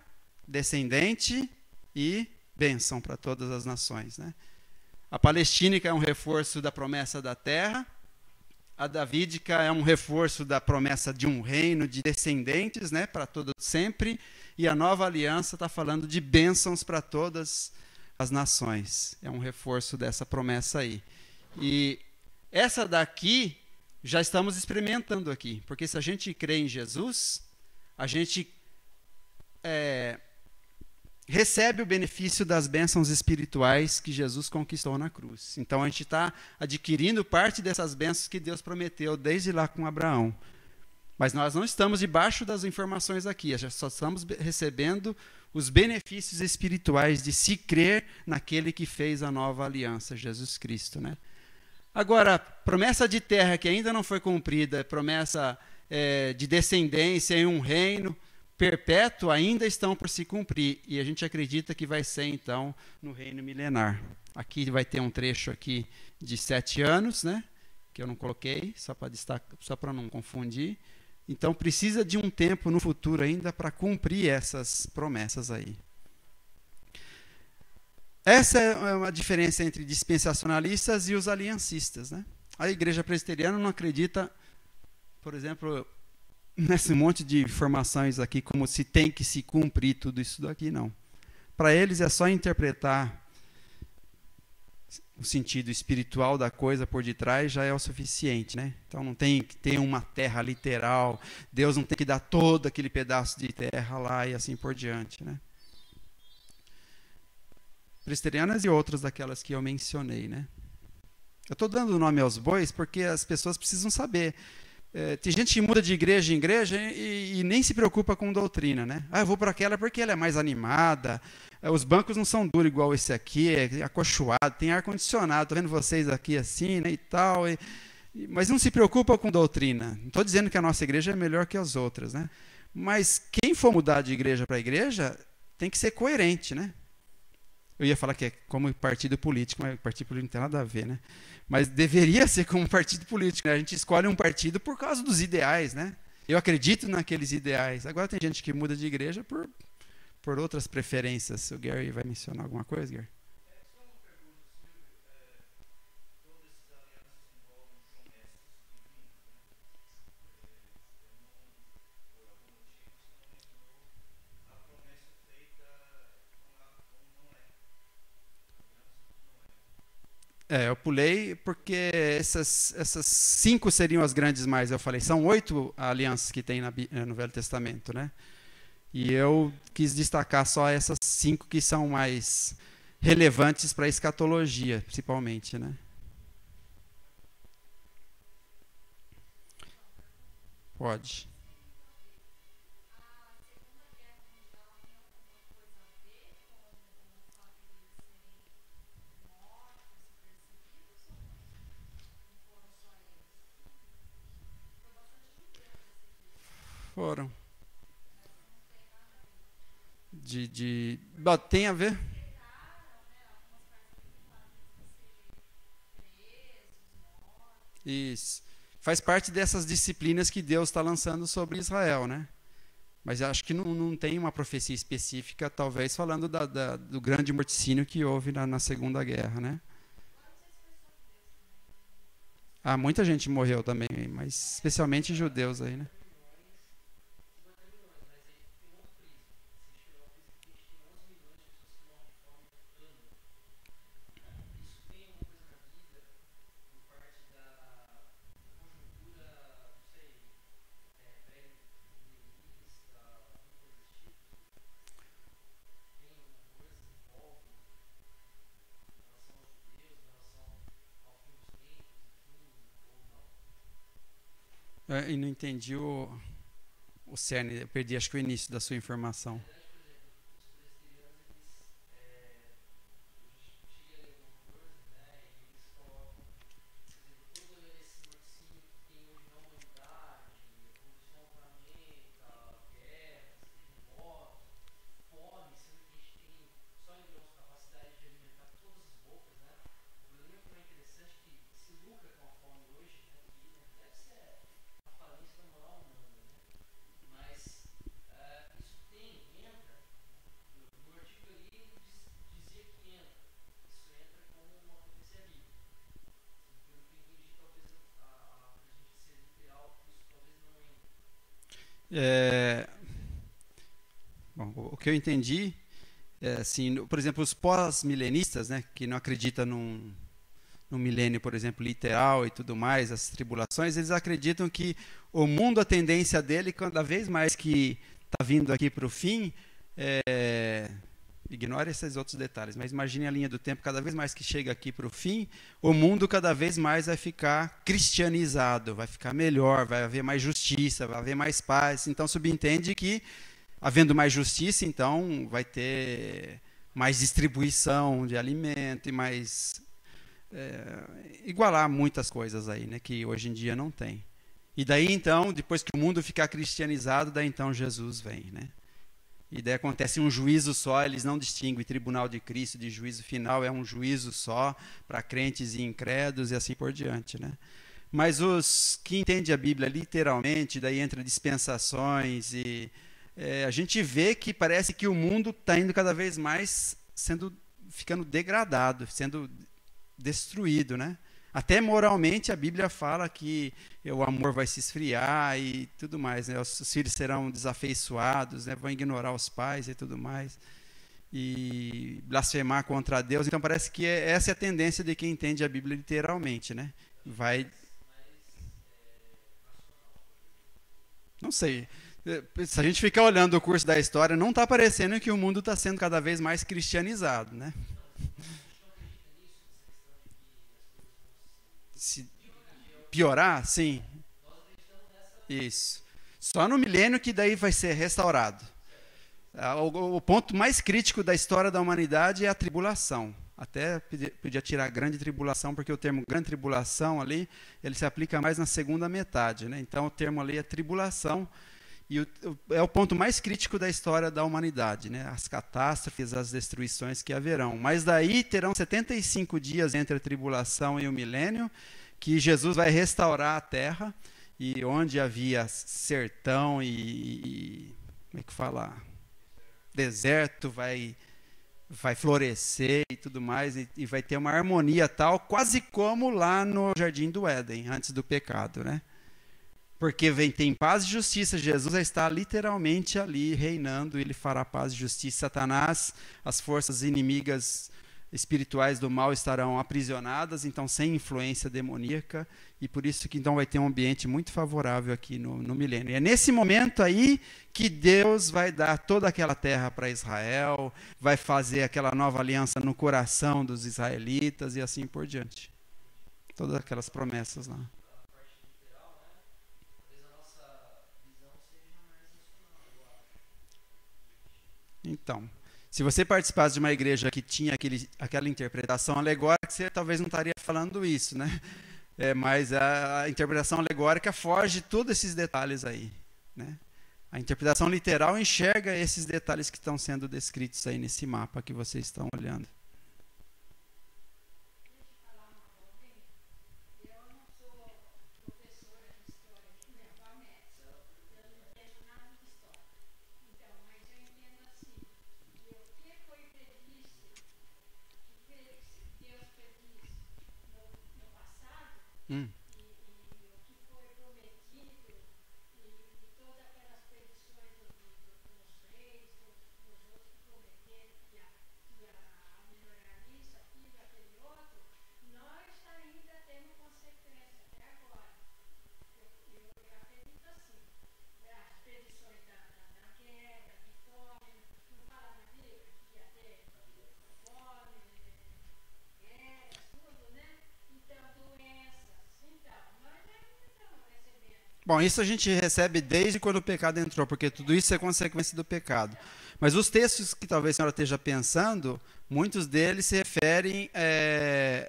descendente e bênção para todas as nações, né? A palestínica é um reforço da promessa da terra. A davídica é um reforço da promessa de um reino de descendentes, né, para todo sempre. E a nova aliança está falando de bênçãos para todas as nações. É um reforço dessa promessa aí. E essa daqui já estamos experimentando aqui. Porque se a gente crê em Jesus, a gente recebe o benefício das bênçãos espirituais que Jesus conquistou na cruz. Então, a gente está adquirindo parte dessas bênçãos que Deus prometeu desde lá com Abraão. Mas nós não estamos debaixo das informações aqui, só estamos recebendo os benefícios espirituais de se crer naquele que fez a nova aliança, Jesus Cristo, né? Agora, promessa de terra que ainda não foi cumprida, promessa de descendência em um reino perpétuo, ainda estão por se cumprir. E a gente acredita que vai ser, então, no reino milenar. Aqui vai ter um trecho aqui de 7 anos, né? Que eu não coloquei, só para não confundir. Então, precisa de um tempo no futuro ainda para cumprir essas promessas aí. Essa é uma diferença entre dispensacionalistas e os aliancistas, né? A igreja presbiteriana não acredita, por exemplo, nesse monte de informações aqui, como se tem que se cumprir tudo isso daqui, não. Para eles é só interpretar o sentido espiritual da coisa por detrás, já é o suficiente, né? Então não tem que ter uma terra literal, Deus não tem que dar todo aquele pedaço de terra lá e assim por diante, né? Presbiterianas e outras daquelas que eu mencionei, né? Eu estou dando nome aos bois porque as pessoas precisam saber. Tem gente que muda de igreja em igreja e nem se preocupa com doutrina, né? Eu vou para aquela porque ela é mais animada, os bancos não são duros igual esse aqui, é acolchoado, tem ar-condicionado, estou vendo vocês aqui assim, né, e tal, mas não se preocupa com doutrina. Não estou dizendo que a nossa igreja é melhor que as outras, né? Mas quem for mudar de igreja para igreja tem que ser coerente, né? Eu ia falar que é como partido político, mas partido político não tem nada a ver, né? Mas deveria ser como partido político, né? A gente escolhe um partido por causa dos ideais, né? Eu acredito naqueles ideais. Agora tem gente que muda de igreja por outras preferências. O Gary vai mencionar alguma coisa, Gary? Só uma pergunta, Silvio. Todas essas alianças envolvem promessas divinas, né? Por algum motivo, você não mencionou a promessa feita com Noé. Eu pulei porque essas 5 seriam as grandes mais. Eu falei, são 8 alianças que tem no Velho Testamento, né? E eu quis destacar só essas 5 que são mais relevantes para a escatologia, principalmente, né? Pode. Foram. Tem a ver? Isso. Faz parte dessas disciplinas que Deus está lançando sobre Israel, né? Mas acho que não tem uma profecia específica, talvez falando do grande morticínio que houve na Segunda Guerra, né? Muita gente morreu também, mas especialmente judeus aí, né? E não entendi o cerne, eu perdi acho que o início da sua informação. Bom, o que eu entendi é assim, por exemplo, os pós-milenistas, né, que não acreditam num milênio, por exemplo, literal e tudo mais, as tribulações, eles acreditam que o mundo, a tendência dele, cada vez mais que está vindo aqui para o fim, Ignore esses outros detalhes, mas imagine a linha do tempo, cada vez mais que chega aqui para o fim, o mundo cada vez mais vai ficar cristianizado, vai ficar melhor, vai haver mais justiça, vai haver mais paz. Então, subentende que, havendo mais justiça, então vai ter mais distribuição de alimento e mais... igualar muitas coisas aí, né, que hoje em dia não tem. E daí, então, depois que o mundo ficar cristianizado, daí então Jesus vem, né? E daí acontece um juízo só, eles não distinguem tribunal de Cristo de juízo final, é um juízo só para crentes e incrédulos e assim por diante, né? Mas os que entendem a Bíblia literalmente, daí entra dispensações e a gente vê que parece que o mundo está indo cada vez mais ficando degradado, sendo destruído, né? Até moralmente a Bíblia fala que o amor vai se esfriar e tudo mais, né? Os filhos serão desafeiçoados, né? Vão ignorar os pais e tudo mais, e blasfemar contra Deus. Então parece que essa é a tendência de quem entende a Bíblia literalmente, né? Não sei. Se a gente ficar olhando o curso da história, não está parecendo que o mundo está sendo cada vez mais cristianizado, né? Se piorar, sim. Isso. Só no milênio que daí vai ser restaurado. O ponto mais crítico da história da humanidade é a tribulação. Até podia tirar grande tribulação, porque o termo grande tribulação ali, ele se aplica mais na segunda metade, né? Então o termo ali é tribulação, e é o ponto mais crítico da história da humanidade, né? As catástrofes, as destruições que haverão. Mas daí terão 75 dias entre a tribulação e o milênio, que Jesus vai restaurar a terra, e onde havia sertão e como é que fala? Deserto vai florescer e tudo mais, e vai ter uma harmonia tal, quase como lá no Jardim do Éden, antes do pecado, né? Porque tem paz e justiça. Jesus está literalmente ali reinando, ele fará paz e justiça. Satanás, as forças inimigas espirituais do mal estarão aprisionadas, então sem influência demoníaca, e por isso que então vai ter um ambiente muito favorável aqui no milênio. E é nesse momento aí que Deus vai dar toda aquela terra para Israel, vai fazer aquela nova aliança no coração dos israelitas e assim por diante. Todas aquelas promessas lá. Então, se você participasse de uma igreja que tinha aquela interpretação alegórica, você talvez não estaria falando isso, né? Mas a interpretação alegórica foge de todos esses detalhes aí, né? A interpretação literal enxerga esses detalhes que estão sendo descritos aí nesse mapa que vocês estão olhando. Bom, isso a gente recebe desde quando o pecado entrou, porque tudo isso é consequência do pecado. Mas os textos que talvez a senhora esteja pensando, muitos deles se referem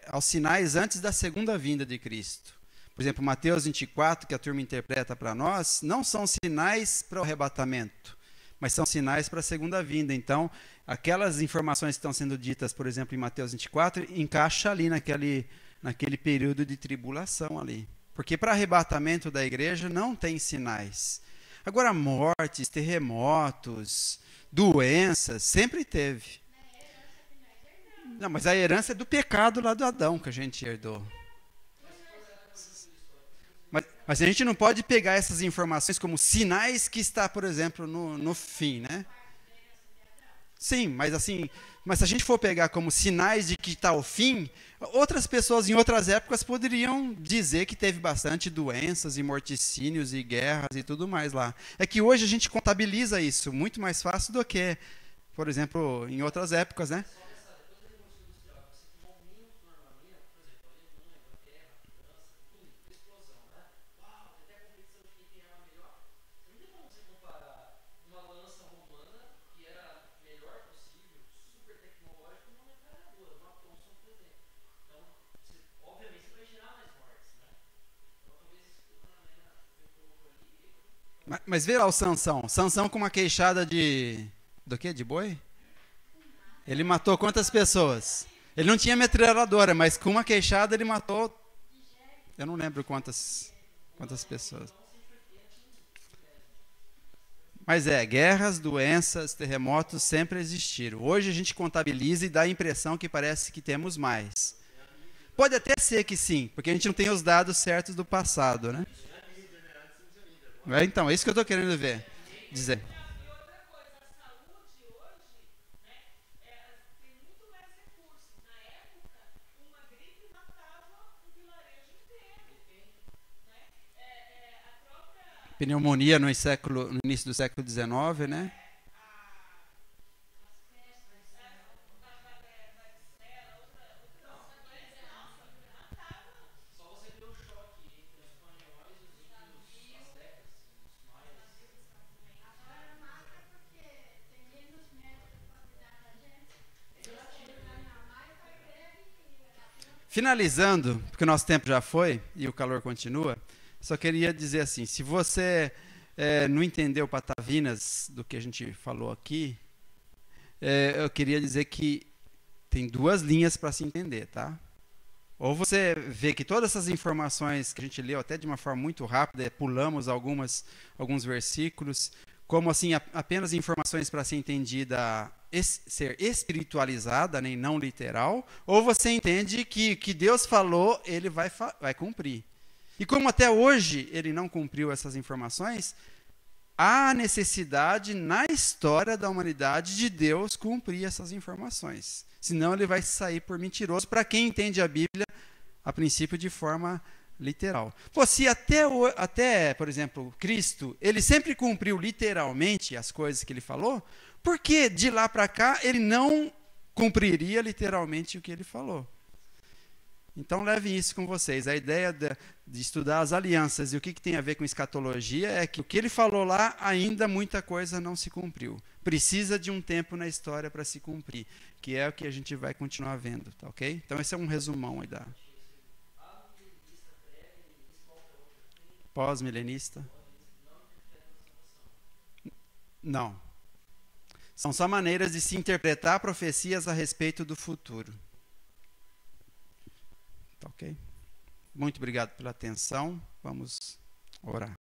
aos sinais antes da segunda vinda de Cristo. Por exemplo, Mateus 24, que a turma interpreta para nós, não são sinais para o arrebatamento, mas são sinais para a segunda vinda. Então, aquelas informações que estão sendo ditas, por exemplo, em Mateus 24, encaixa ali naquele período de tribulação ali. Porque para arrebatamento da igreja não tem sinais. Agora, mortes, terremotos, doenças, sempre teve. Não, mas a herança é do pecado lá do Adão que a gente herdou. Mas a gente não pode pegar essas informações como sinais que está, por exemplo, no fim, né? Sim, mas assim, mas se a gente for pegar como sinais de que está o fim, outras pessoas em outras épocas poderiam dizer que teve bastante doenças e morticínios e guerras e tudo mais lá. É que hoje a gente contabiliza isso muito mais fácil do que por exemplo, em outras épocas, né? Só pensar, depois da Revolução Industrial, você tem um aumento no armamento, por exemplo, a Alemanha, a Inglaterra, a França, tudo, explosão, né? Uau, tem até a competição de quem tem arma melhor. Não tem como você comparar uma lança romana, que era a melhor possível, super tecnológica, com uma metralhadora, uma Thompson, por exemplo. Então, você, obviamente, você vai gerar mais mortes, né? Então, talvez isso que o Ana colocou ali. Mas vê lá o Sansão. Sansão com uma queixada de... Do quê? De boi? Ele matou quantas pessoas? Ele não tinha metralhadora, mas com uma queixada ele matou... Eu não lembro quantas pessoas. Mas guerras, doenças, terremotos sempre existiram. Hoje a gente contabiliza e dá a impressão que parece que temos mais. Pode até ser que sim, porque a gente não tem os dados certos do passado, né? Então, é isso que eu estou querendo dizer. E outra coisa, a saúde hoje, né, tem muito mais recursos. Na época, uma gripe matava um vilarejo inteiro. Né? A própria Pneumonia no início do século XIX, né? Só você deu o choque entre os espanhóis e os índios, as décadas, os maias. Agora mata porque tem menos médicos para cuidar da gente. Finalizando, porque o nosso tempo já foi e o calor continua, só queria dizer assim, se você não entendeu patavinas do que a gente falou aqui, eu queria dizer que tem duas linhas para se entender, tá? Ou você vê que todas essas informações que a gente leu até de uma forma muito rápida, pulamos alguns versículos, como assim apenas informações para ser entendida, ser espiritualizada, né, não literal, ou você entende que Deus falou, ele vai cumprir. E como até hoje ele não cumpriu essas informações, há necessidade na história da humanidade de Deus cumprir essas informações. Senão ele vai sair por mentiroso para quem entende a Bíblia, a princípio, de forma literal. Pô, se até, por exemplo, Cristo, ele sempre cumpriu literalmente as coisas que ele falou, por que de lá para cá ele não cumpriria literalmente o que ele falou? Então levem isso com vocês. A ideia de estudar as alianças e o que tem a ver com escatologia é que o que ele falou lá, ainda muita coisa não se cumpriu. Precisa de um tempo na história para se cumprir, que é o que a gente vai continuar vendo, tá ok? Então esse é um resumão aí da pós-milenista. Não. São só maneiras de se interpretar profecias a respeito do futuro. Tá ok? Muito obrigado pela atenção. Vamos orar.